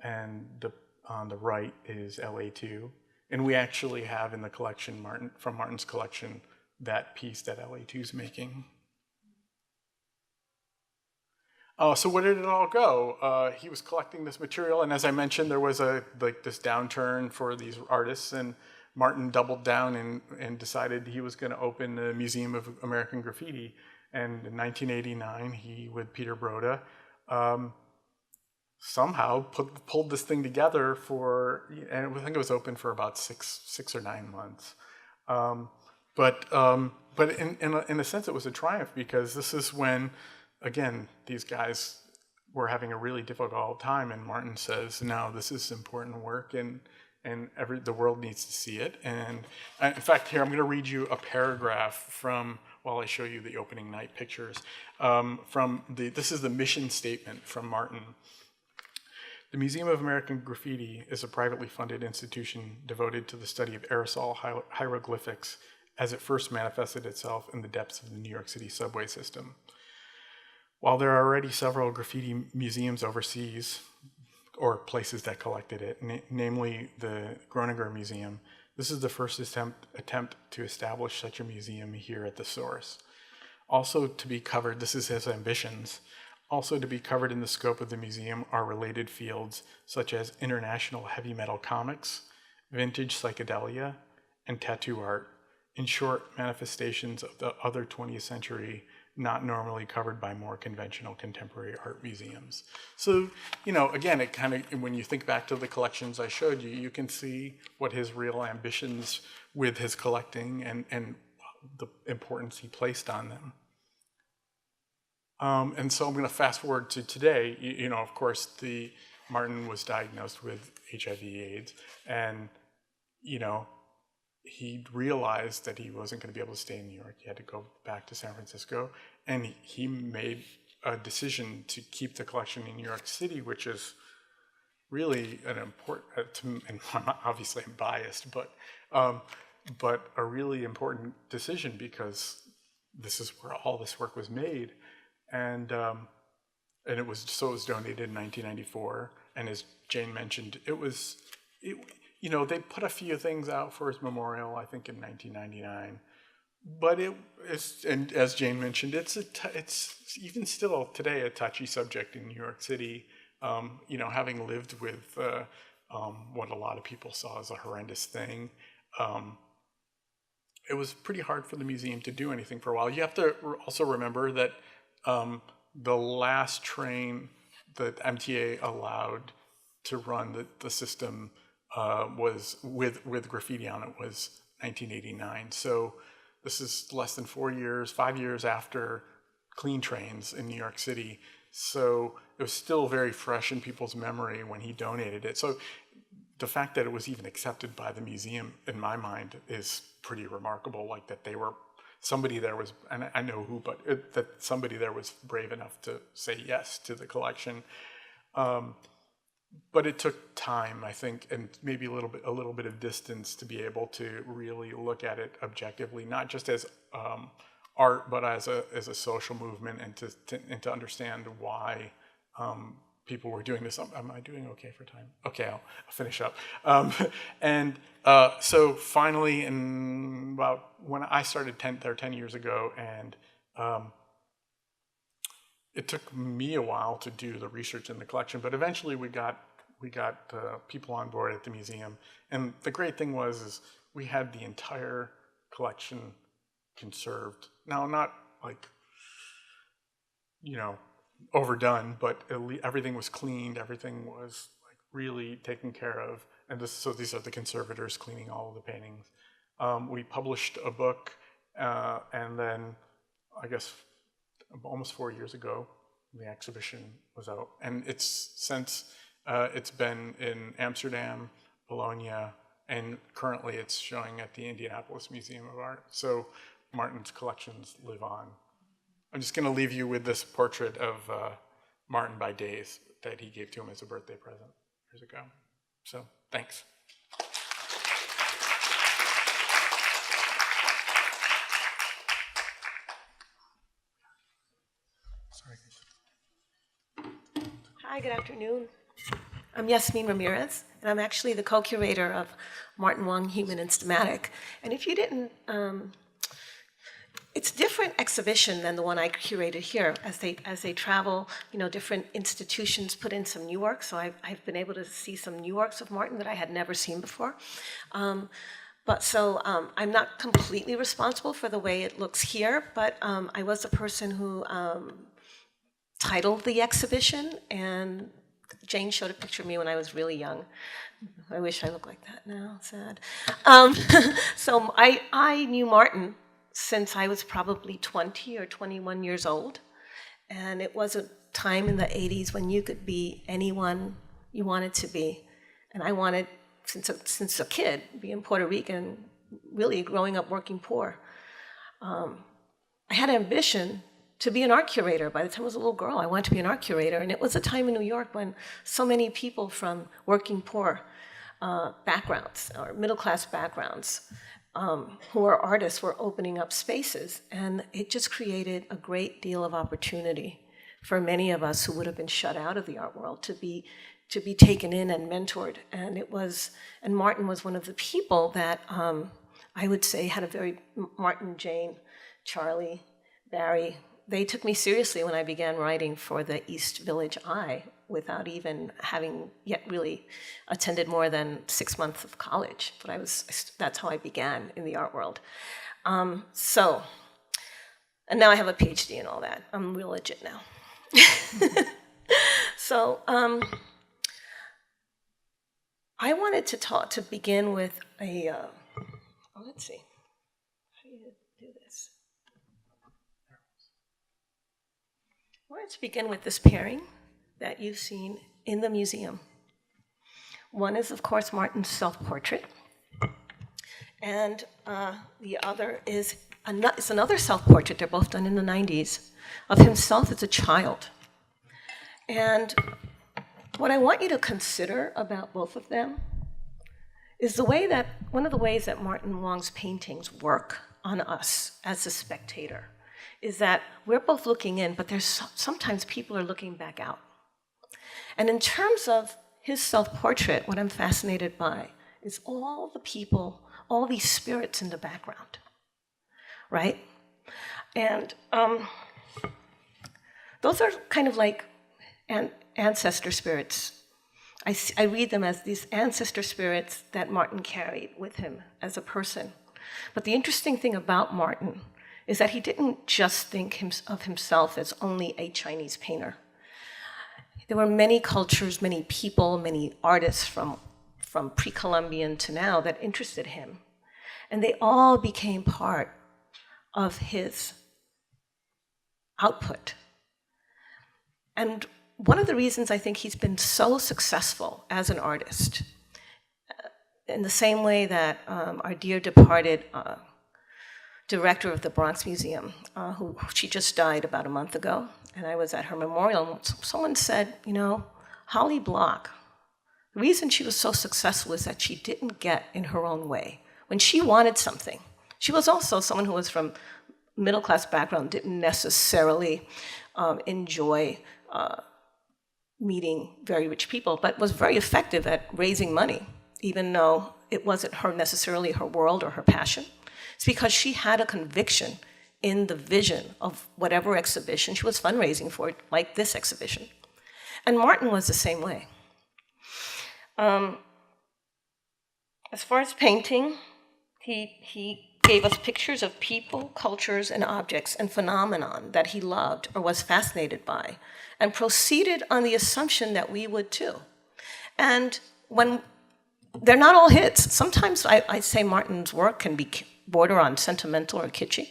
and on the right is LA2. And we actually have in the collection, from Martin's collection, that piece that LA2 is making. So where did it all go? He was collecting this material, and as I mentioned, there was this downturn for these artists, and Martin doubled down and decided he was going to open the Museum of American Graffiti. And in 1989, he, with Peter Broda, somehow pulled this thing together and I think it was open for about six or 9 months. But but in a sense, it was a triumph because this is when, again, these guys were having a really difficult time, and Martin says, "No, this is important work, and the world needs to see it." And in fact, here I'm going to read you a paragraph from, while I show you the opening night pictures, this is the mission statement from Martin. The Museum of American Graffiti is a privately funded institution devoted to the study of aerosol hieroglyphics as it first manifested itself in the depths of the New York City subway system. While there are already several graffiti museums overseas, or places that collected it, namely the Groninger Museum, this is the first attempt to establish such a museum here at the source. Also to be covered, this is his ambitions, also to be covered in the scope of the museum are related fields such as international heavy metal comics, vintage psychedelia, and tattoo art. In short, manifestations of the other 20th century not normally covered by more conventional contemporary art museums. So, again, it kind of, when you think back to the collections I showed you, you can see what his real ambitions with his collecting and the importance he placed on them. And so I'm going to fast forward to today. Of course, Martin was diagnosed with HIV/AIDS, and, he realized that he wasn't going to be able to stay in New York. He had to go back to San Francisco, and he made a decision to keep the collection in New York City, which is really an important, and obviously I'm biased, but a really important decision because this is where all this work was made, and it was donated in 1994, and as Jane mentioned, they put a few things out for his memorial, I think, in 1999. But and as Jane mentioned, it's even still today a touchy subject in New York City. Having lived with what a lot of people saw as a horrendous thing, it was pretty hard for the museum to do anything for a while. You have to also remember that the last train that MTA allowed to run the system was with graffiti on it was 1989. So this is less than 5 years after clean trains in New York City. So it was still very fresh in people's memory when he donated it. So the fact that it was even accepted by the museum, in my mind, is pretty remarkable. Like that somebody there was, and I know who, but that somebody there was brave enough to say yes to the collection. But it took time, I think, and maybe a little bit of distance to be able to really look at it objectively, not just as art, but as a social movement, and to understand why people were doing this. Am I doing okay for time? Okay, I'll finish up. So finally, when I started there 10 years ago, and it took me a while to do the research in the collection, but eventually we got people on board at the museum. And the great thing is we had the entire collection conserved. Now, not like, overdone, but everything was cleaned, everything was like really taken care of. And so these are the conservators cleaning all of the paintings. We published a book, and then I guess almost 4 years ago, the exhibition was out, and it's been in Amsterdam, Bologna, and currently it's showing at the Indianapolis Museum of Art. So Martin's collections live on. I'm just going to leave you with this portrait of Martin by Days that he gave to him as a birthday present years ago. So thanks. Hi, good afternoon. I'm Yasmin Ramirez, and I'm actually the co-curator of Martin Wong Human Instamatic. And if you didn't, it's a different exhibition than the one I curated here. As they travel, different institutions put in some new work. So I've been able to see some new works of Martin that I had never seen before. I'm not completely responsible for the way it looks here, but I was the person who titled the exhibition, and Jane showed a picture of me when I was really young. I wish I looked like that now, sad. So I knew Martin since I was probably 20 or 21 years old. And it was a time in the 80s when you could be anyone you wanted to be. And I wanted, since a kid, being Puerto Rican, really growing up working poor, I had ambition to be an art curator. By the time I was a little girl, I wanted to be an art curator. And it was a time in New York when so many people from working poor backgrounds or middle-class backgrounds who are artists were opening up spaces. And it just created a great deal of opportunity for many of us who would have been shut out of the art world to be taken in and mentored. And Martin was one of the people that I would say had a very, Martin, Jane, Charlie, Barry, they took me seriously when I began writing for the East Village Eye without even having yet really attended more than 6 months of college. But that's how I began in the art world. And now I have a PhD and all that. I'm real legit now. So I wanted to begin with let's see. How do you do this? I wanted to begin with this pairing that you've seen in the museum. One is, of course, Martin's self-portrait. And the other is another self-portrait, they're both done in the 90s, of himself as a child. And what I want you to consider about both of them is one of the ways that Martin Wong's paintings work on us as a spectator is that we're both looking in, but sometimes people are looking back out. And in terms of his self-portrait, what I'm fascinated by is all the people, all these spirits in the background, right? And those are kind of like ancestor spirits. I read them as these ancestor spirits that Martin carried with him as a person. But the interesting thing about Martin is that he didn't just think of himself as only a Chinese painter. There were many cultures, many people, many artists from pre-Columbian to now that interested him. And they all became part of his output. And one of the reasons I think he's been so successful as an artist, in the same way that our dear departed director of the Bronx Museum, she just died about a month ago, and I was at her memorial, and someone said, Holly Block, the reason she was so successful is that she didn't get in her own way. When she wanted something, she was also someone who was from middle-class background, didn't necessarily enjoy meeting very rich people, but was very effective at raising money, even though it wasn't necessarily her world or her passion. It's because she had a conviction in the vision of whatever exhibition she was fundraising for, like this exhibition. And Martin was the same way. As far as painting, he gave us pictures of people, cultures, and objects and phenomenon that he loved or was fascinated by, and proceeded on the assumption that we would too. And when they're not all hits, sometimes I say Martin's work can be border on sentimental or kitschy,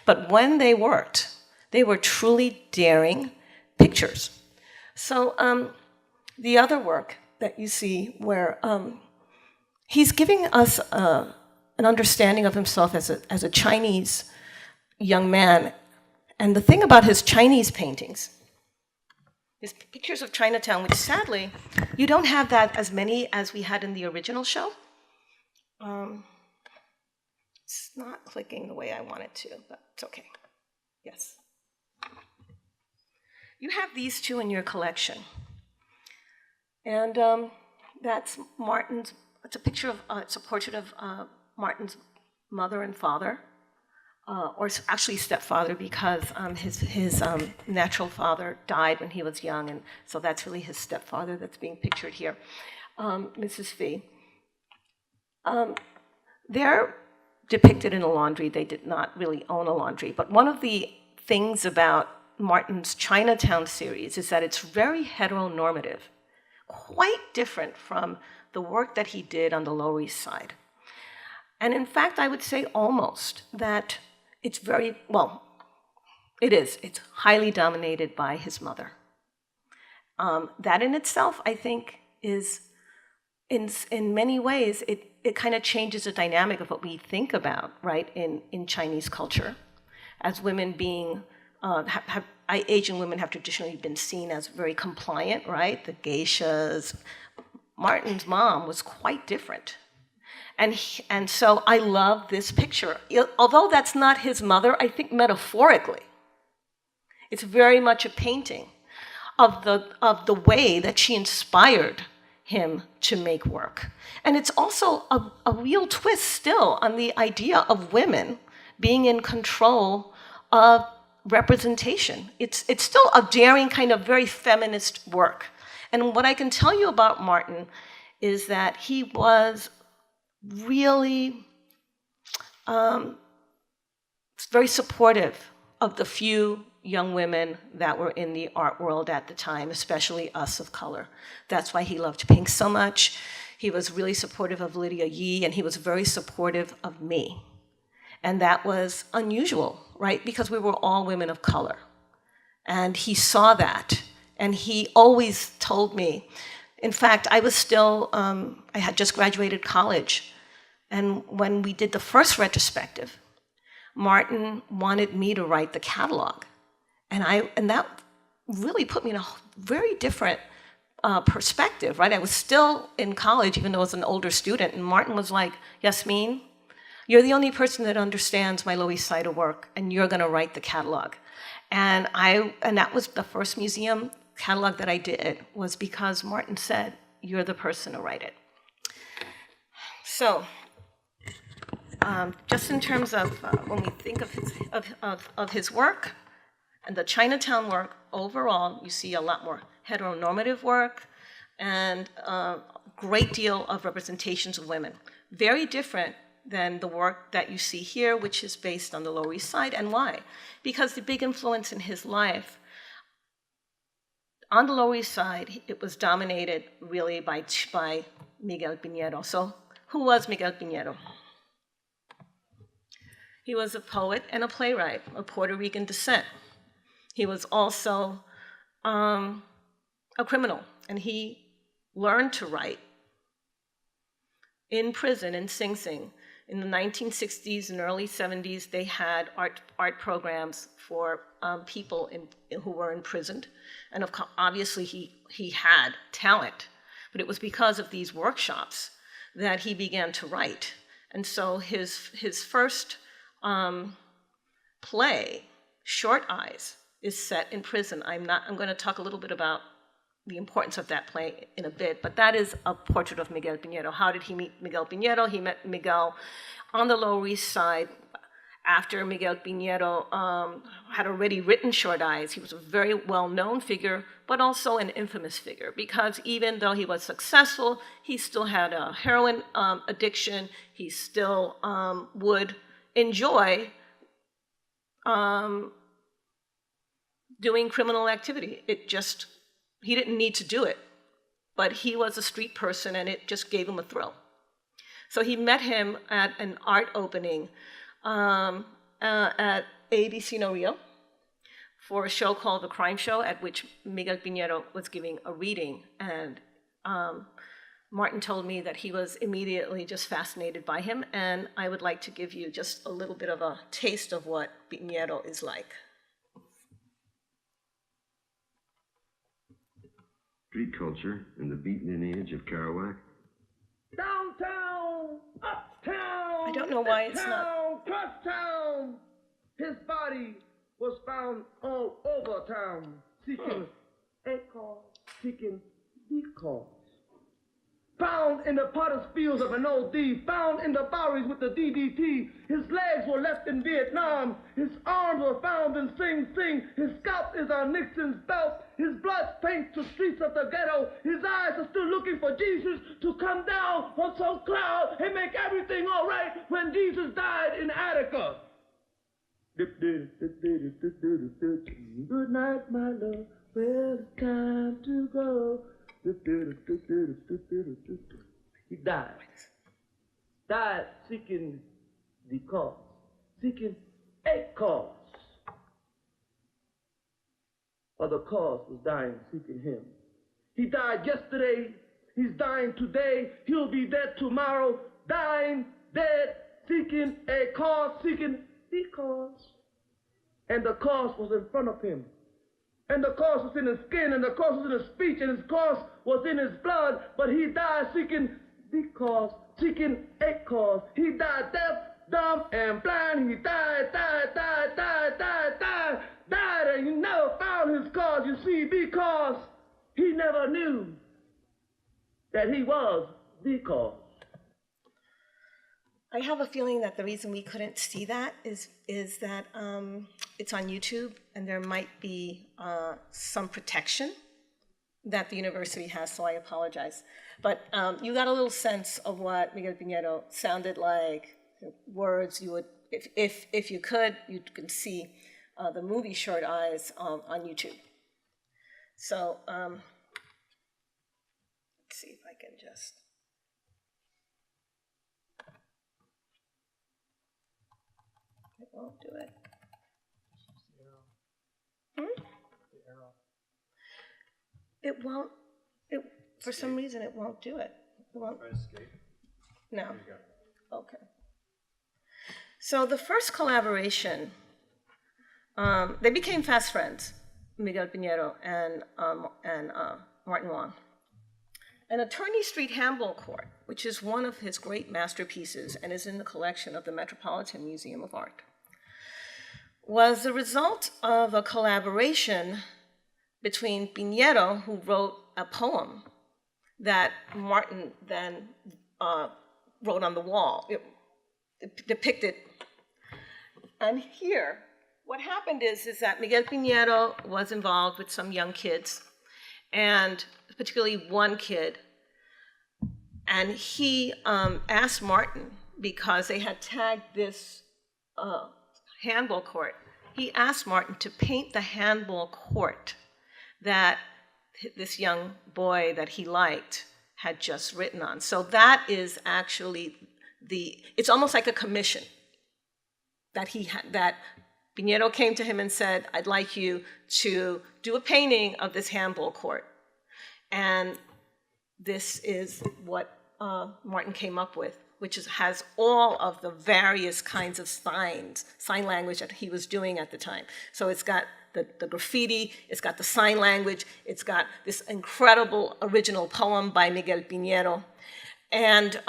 but when they worked, they were truly daring pictures. So the other work that you see where he's giving us an understanding of himself as a Chinese young man. And the thing about his Chinese paintings, his pictures of Chinatown, which sadly, you don't have that as many as we had in the original show. It's not clicking the way I want it to, but it's okay. Yes. You have these two in your collection. And that's Martin's, it's a picture of, it's a portrait of Martin's mother and father, or actually stepfather, because his natural father died when he was young, and so that's really his stepfather that's being pictured here, Mrs. Fee. They're depicted in a laundry. They did not really own a laundry, but one of the things about Martin's Chinatown series is that it's very heteronormative, quite different from the work that he did on the Lower East Side. And in fact, I would say almost that it's very, well, it is. It's highly dominated by his mother. That in itself, I think, is, in many ways, it kind of changes the dynamic of what we think about, right, in Chinese culture, as women being, Asian women have traditionally been seen as very compliant, right? The geishas. Martin's mom was quite different. And so I love this picture. Although that's not his mother, I think metaphorically, it's very much a painting of the way that she inspired him to make work. And it's also a real twist still on the idea of women being in control of representation. It's still a daring kind of very feminist work. And what I can tell you about Martin is that he was really very supportive of the few young women that were in the art world at the time, especially us of color. That's why he loved Pink so much. He was really supportive of Lydia Yee, and he was very supportive of me. And that was unusual, right? Because we were all women of color. And he saw that, and he always told me, in fact, I was still, I had just graduated college, and when we did the first retrospective, Martin wanted me to write the catalog. And that really put me in a very different perspective, right? I was still in college, even though I was an older student, and Martin was like, Yasmin, you're the only person that understands my Lower East Side work, and you're gonna write the catalog. And that was the first museum catalog that I did, was because Martin said, you're the person to write it. So, just in terms of when we think of his work, and the Chinatown work overall, you see a lot more heteronormative work and a great deal of representations of women. Very different than the work that you see here, which is based on the Lower East Side. And why? Because the big influence in his life, on the Lower East Side, it was dominated really by Miguel Piñero. So who was Miguel Piñero? He was a poet and a playwright of Puerto Rican descent. He was also a criminal, and he learned to write in prison in Sing Sing. In the 1960s and early 70s, they had art programs for people who were imprisoned. And obviously, he had talent, but it was because of these workshops that he began to write. And so his first play, Short Eyes, is set in prison. I'm going to talk a little bit about the importance of that play in a bit, but that is a portrait of Miguel Piñero. How did he meet Miguel Piñero? He met Miguel on the Lower East Side after Miguel Piñero had already written Short Eyes. He was a very well-known figure, but also an infamous figure, because even though he was successful, he still had a heroin addiction. He still would enjoy doing criminal activity. He didn't need to do it, but he was a street person, and it just gave him a thrill. So he met him at an art opening at ABC No Rio for a show called The Crime Show, at which Miguel Piñero was giving a reading. And Martin told me that he was immediately just fascinated by him, and I would like to give you just a little bit of a taste of what Piñero is like. Street culture and the beaten-in age of Kerouac. Downtown, uptown, I don't know why it's not. Crosstown. His body was found all over town, seeking a cause, seeking the cause. Found in the potter's fields of an OD, found in the Boweries with the DDT. His legs were left in Vietnam. His arms were found in Sing Sing. His scalp is on Nixon's belt. His blood paints the streets of the ghetto. His eyes are still looking for Jesus to come down from some cloud and make everything all right when Jesus died in Attica. Good night, my love. Well, it's time to go. He died. Died seeking the cause, seeking 8 cars. Other cars was dying seeking him. He died yesterday. He's dying today. He'll be dead tomorrow. Dying, dead, seeking a cause, seeking the cause. And the cause was in front of him. And the cause was in his skin, and the cause was in his speech, and his cause was in his blood. But he died seeking the cause, seeking a cause. He died deaf, dumb, and blind. He died, and he never found his cause, you see, because he never knew that he was the cause. I have a feeling that the reason we couldn't see that is that it's on YouTube, and there might be some protection that the university has, so I apologize. But you got a little sense of what Miguel Piñero sounded like, words you would, if you could, you can see the movie Short Eyes on YouTube. So let's see if I can just. It won't do it. It won't. For some reason, it won't do it. It won't. No. There you go. Okay. So the first collaboration, they became fast friends, Miguel Piñero and Martin Wong. And Attorney Street Handball Court, which is one of his great masterpieces and is in the collection of the Metropolitan Museum of Art, was the result of a collaboration between Piñero, who wrote a poem that Martin then wrote on the wall. It depicted. And here, what happened is that Miguel Piñero was involved with some young kids, and particularly one kid, and he asked Martin, because they had tagged this handball court, he asked Martin to paint the handball court that this young boy that he liked had just written on. So that is actually it's almost like a commission that that Piñero came to him and said, I'd like you to do a painting of this handball court. And this is what Martin came up with, which has all of the various kinds of sign language that he was doing at the time. So it's got the graffiti, it's got the sign language, it's got this incredible original poem by Miguel Piñero. And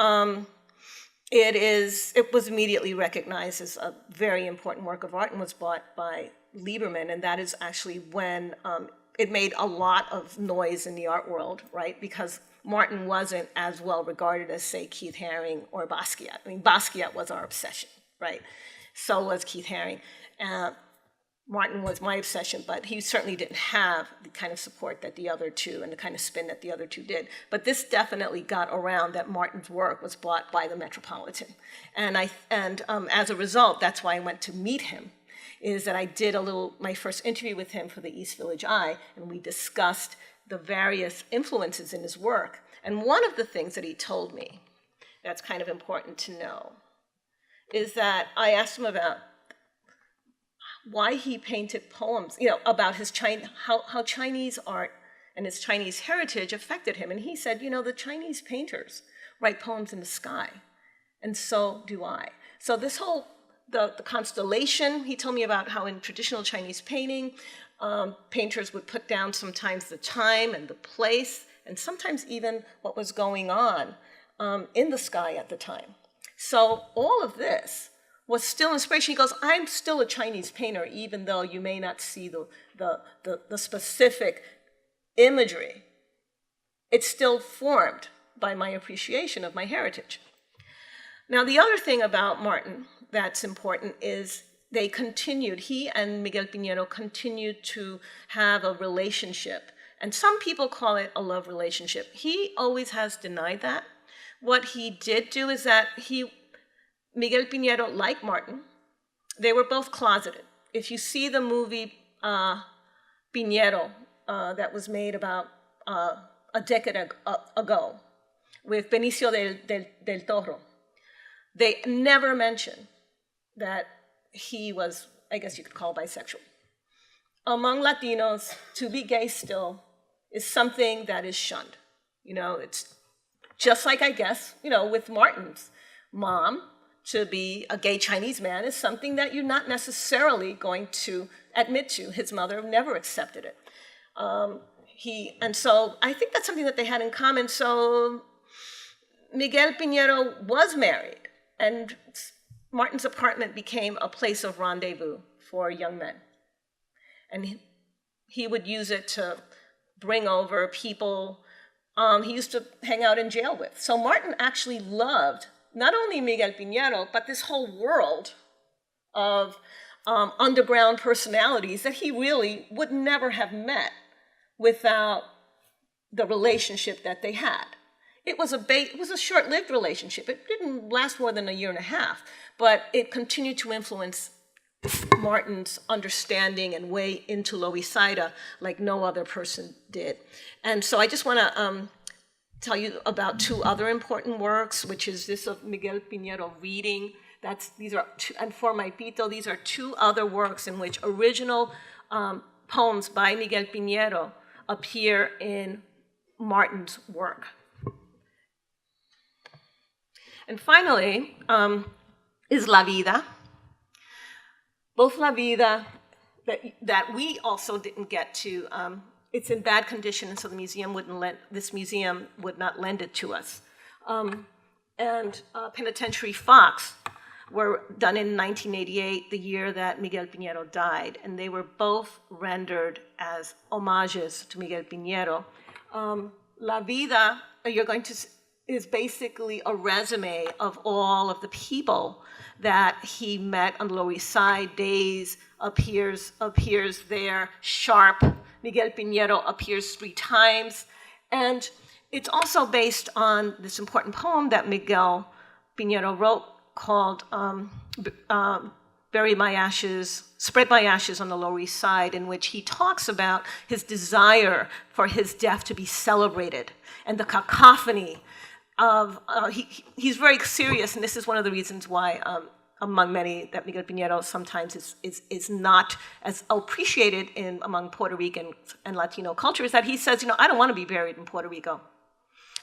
it was immediately recognized as a very important work of art and was bought by Lieberman, and that is actually when it made a lot of noise in the art world, right? Because Martin wasn't as well regarded as, say, Keith Haring or Basquiat. I mean, Basquiat was our obsession, right? So was Keith Haring. Martin was my obsession, but he certainly didn't have the kind of support that the other two and the kind of spin that the other two did. But this definitely got around that Martin's work was bought by the Metropolitan. And as a result, that's why I went to meet him, is that I did my first interview with him for the East Village Eye, and we discussed the various influences in his work. And one of the things that he told me that's kind of important to know is that I asked him about why he painted poems, about his how Chinese art and his Chinese heritage affected him. And he said, the Chinese painters write poems in the sky, and so do I. So this whole, the constellation, he told me about how in traditional Chinese painting, painters would put down sometimes the time and the place, and sometimes even what was going on in the sky at the time. So all of this was still inspiration. He goes, I'm still a Chinese painter, even though you may not see the specific imagery. It's still formed by my appreciation of my heritage. Now, the other thing about Martin that's important is he and Miguel Piñero continued to have a relationship. And some people call it a love relationship. He always has denied that. What he did do is that Miguel Piñero, like Martin, they were both closeted. If you see the movie Piñero that was made about a decade ago with Benicio del Toro, they never mention that he was, I guess you could call bisexual. Among Latinos, to be gay still is something that is shunned. It's just like, I guess, with Martin's mom, to be a gay Chinese man is something that you're not necessarily going to admit to. His mother never accepted it. And so I think that's something that they had in common. So Miguel Piñero was married, and Martin's apartment became a place of rendezvous for young men. And he would use it to bring over people he used to hang out in jail with. So Martin actually loved not only Miguel Piñero, but this whole world of underground personalities that he really would never have met without the relationship that they had. It was a short-lived relationship. It didn't last more than a year and a half, but it continued to influence Martin's understanding and way into Loisaida like no other person did. And so I just want to tell you about two other important works, which is this of Miguel Piñero reading. These are two, and For My Pito, these are two other works in which original poems by Miguel Piñero appear in Martin's work. And finally is La Vida. Both La Vida, that we also didn't get to. It's in bad condition, and so this museum would not lend it to us. And Penitentiary Fox were done in 1988, the year that Miguel Piñero died, and they were both rendered as homages to Miguel Piñero. La Vida, is basically a resume of all of the people that he met on the Lower East Side. Days appears there. Sharp, Miguel Piñero appears 3 times. And it's also based on this important poem that Miguel Piñero wrote called Bury My Ashes, Spread My Ashes on the Lower East Side, in which he talks about his desire for his death to be celebrated and the cacophony of, he's very serious, and this is one of the reasons why, among many, that Miguel Piñero sometimes is not as appreciated among Puerto Rican and Latino culture, is that he says, I don't want to be buried in Puerto Rico.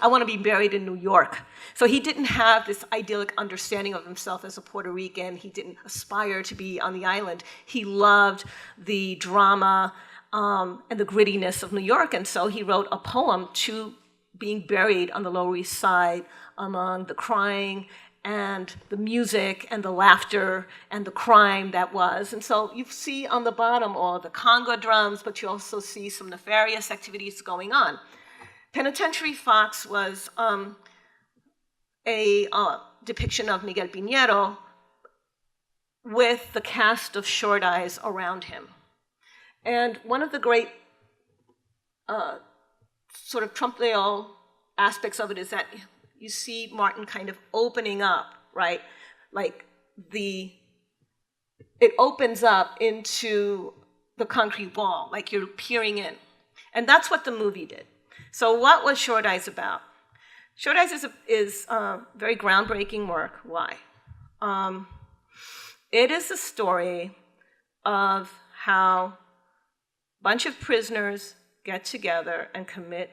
I want to be buried in New York. So he didn't have this idyllic understanding of himself as a Puerto Rican. He didn't aspire to be on the island. He loved the drama and the grittiness of New York, and so he wrote a poem to being buried on the Lower East Side among the crying and the music and the laughter and the crime that was. And so you see on the bottom all the conga drums, but you also see some nefarious activities going on. Penitentiary Fox was a depiction of Miguel Piñero with the cast of short eyes around him. And one of the great sort of trompe-l'oeil aspects of it is that you see Martin kind of opening up, right? Like it opens up into the concrete wall, like you're peering in. And that's what the movie did. So what was Short Eyes about? Short Eyes is a very groundbreaking work. Why? It is a story of how a bunch of prisoners get together and commit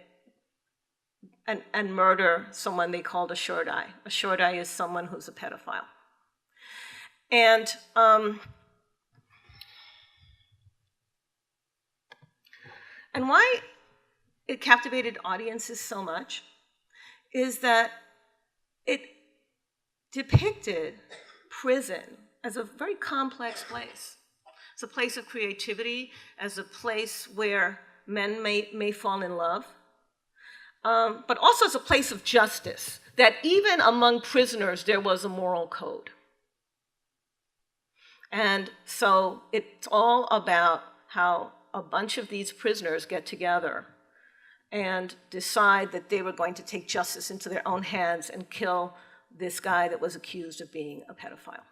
and murder someone they called a short eye. A short eye is someone who's a pedophile. And why it captivated audiences so much is that it depicted prison as a very complex place. It's a place of creativity, as a place where men may fall in love, but also as a place of justice, that even among prisoners there was a moral code. And so it's all about how a bunch of these prisoners get together and decide that they were going to take justice into their own hands and kill this guy that was accused of being a pedophile.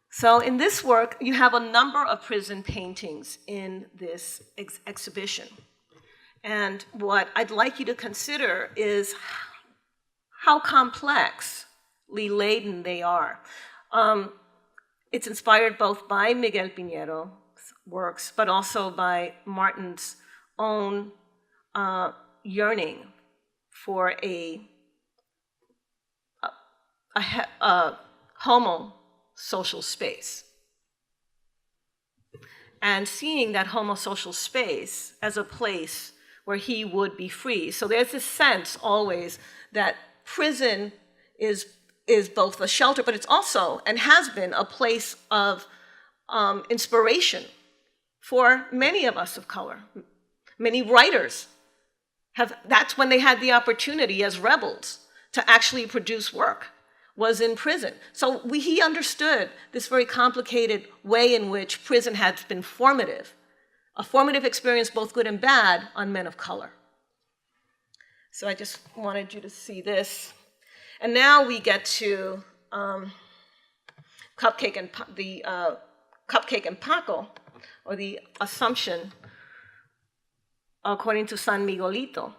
So in this work, you have a number of prison paintings in this exhibition. And what I'd like you to consider is how complexly laden they are. It's inspired both by Miguel Piñero's works, but also by Martin's own yearning for a homo-social space. And seeing that homo-social space as a place where he would be free. So there's this sense always that prison is both a shelter, but it's also, and has been, a place of inspiration for many of us of color. Many writers that's when they had the opportunity as rebels to actually produce work, was in prison. So he understood this very complicated way in which prison has been formative, a formative experience, both good and bad, on men of color. So I just wanted you to see this. And now we get to Cupcake and Paco, or the Assumption, according to San Miguelito.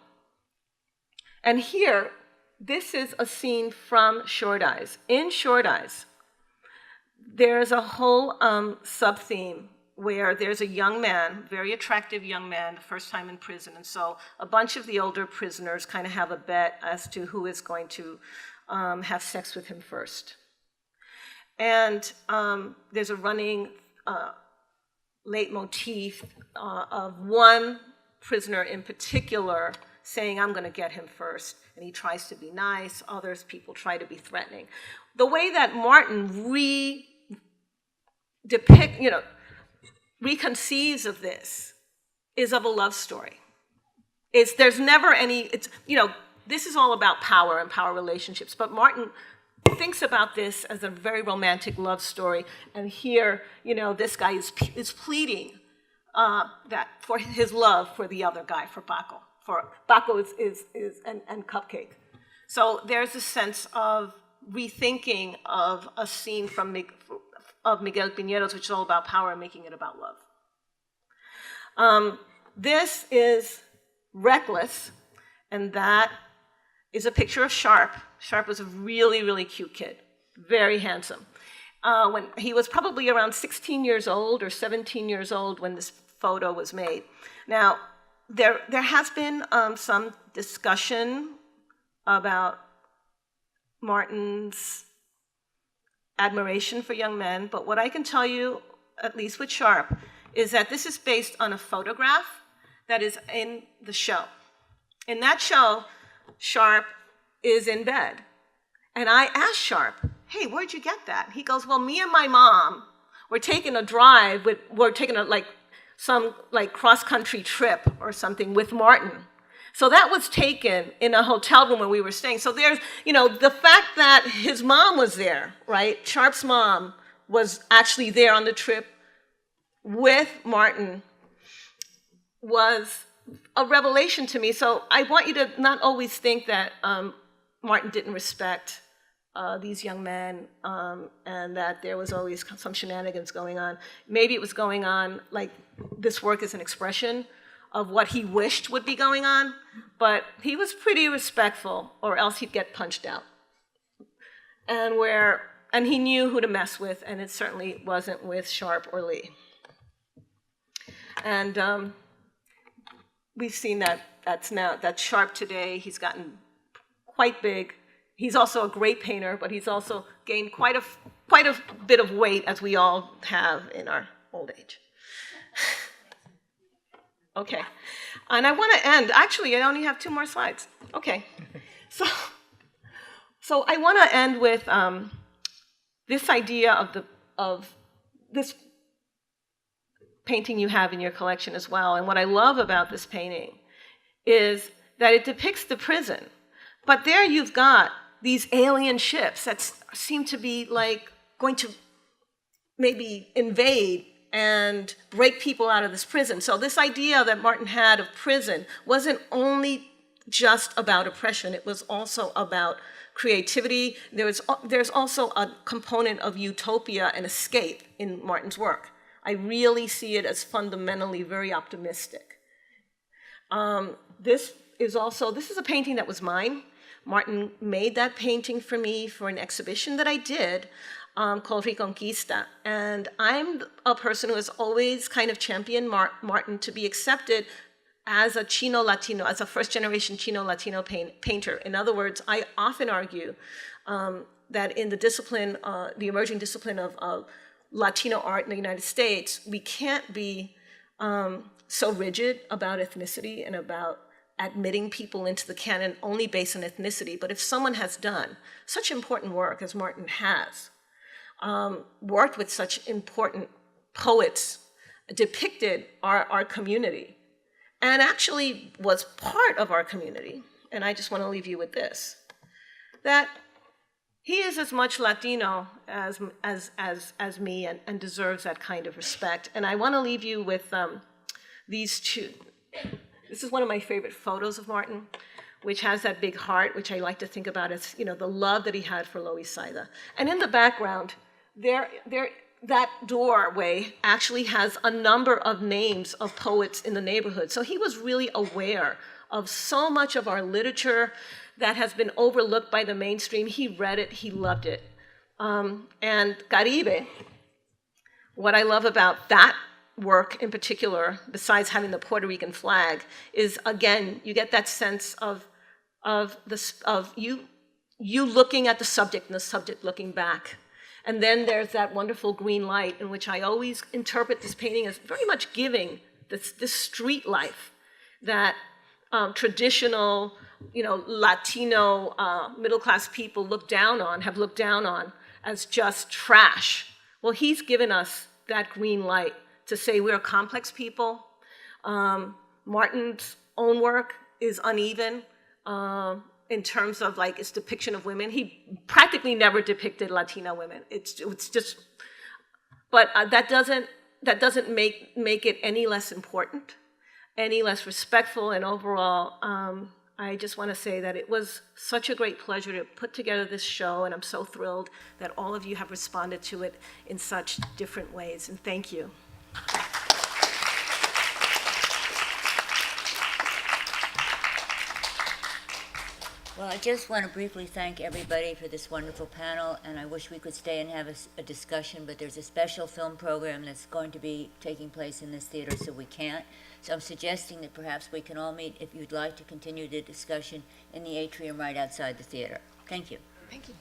And here, this is a scene from Short Eyes. In Short Eyes, there's a whole sub-theme where there's a young man, very attractive young man, the first time in prison. And so a bunch of the older prisoners kind of have a bet as to who is going to have sex with him first. And there's a running leitmotif of one prisoner in particular saying, I'm going to get him first. And he tries to be nice. Others people try to be threatening. The way that Martin reconceives of this is of a love story. There's never any, this is all about power and power relationships, but Martin thinks about this as a very romantic love story. And here, this guy is pleading that for his love for the other guy, for Paco. Paco and Cupcake. So there's a sense of rethinking of a scene of Miguel Piñero's, which is all about power and making it about love. This is Reckless, and that is a picture of Sharp. Sharp was a really, really cute kid, very handsome. When he was probably around 16 years old or 17 years old when this photo was made. Now, there has been some discussion about Martin's admiration for young men, but what I can tell you, at least with Sharp, is that this is based on a photograph that is in the show. In that show, Sharp is in bed. And I asked Sharp, hey, where'd you get that? He goes, well, me and my mom were taking a drive, we're taking some cross-country trip or something with Martin. So that was taken in a hotel room where we were staying. So there's, the fact that his mom was there, right? Sharp's mom was actually there on the trip with Martin was a revelation to me. So I want you to not always think that Martin didn't respect these young men and that there was always some shenanigans going on. Maybe it was going on, like this work is an expression of what he wished would be going on, but he was pretty respectful or else he'd get punched out. And he knew who to mess with, and it certainly wasn't with Sharp or Lee. And we've seen that Sharp today, he's gotten quite big. He's also a great painter, but he's also gained quite a bit of weight, as we all have in our old age. Okay, and I want to end. Actually, I only have 2 more slides. Okay, so I want to end with this idea of this painting you have in your collection as well. And what I love about this painting is that it depicts the prison, but there you've got these alien ships that seem to be going to maybe invade and break people out of this prison. So this idea that Martin had of prison wasn't only just about oppression, it was also about creativity. There's also a component of utopia and escape in Martin's work. I really see it as fundamentally very optimistic. This is a painting that was mine. Martin made that painting for me for an exhibition that I did called Reconquista. And I'm a person who has always kind of championed Martin to be accepted as a Chino-Latino, as a first-generation Chino-Latino painter. In other words, I often argue that in the discipline, the emerging discipline of Latino art in the United States, we can't be so rigid about ethnicity and about admitting people into the canon only based on ethnicity. But if someone has done such important work as Martin has, worked with such important poets, depicted our community, and actually was part of our community, and I just want to leave you with this, that he is as much Latino as me and deserves that kind of respect. And I want to leave you with these two. This is one of my favorite photos of Martin, which has that big heart, which I like to think about as, you know, the love that he had for Loisaida. And in the background, that doorway actually has a number of names of poets in the neighborhood. So he was really aware of so much of our literature that has been overlooked by the mainstream. He read it, he loved it. And Caribe, what I love about that work in particular, besides having the Puerto Rican flag, is again, you get that sense of you looking at the subject and the subject looking back. And then there's that wonderful green light in which I always interpret this painting as very much giving this street life that traditional, you know, Latino middle-class people have looked down on as just trash. Well, he's given us that green light to say we're a complex people. Martin's own work is uneven in terms of like its depiction of women. He practically never depicted Latina women. It's just, but that doesn't make it any less important, any less respectful, and overall, I just want to say that it was such a great pleasure to put together this show, and I'm so thrilled that all of you have responded to it in such different ways, and thank you. Well, I just want to briefly thank everybody for this wonderful panel, and I wish we could stay and have a discussion, but there's a special film program that's going to be taking place in this theater, so we can't. So I'm suggesting that perhaps we can all meet, if you'd like to continue the discussion, in the atrium right outside the theater. Thank you. Thank you.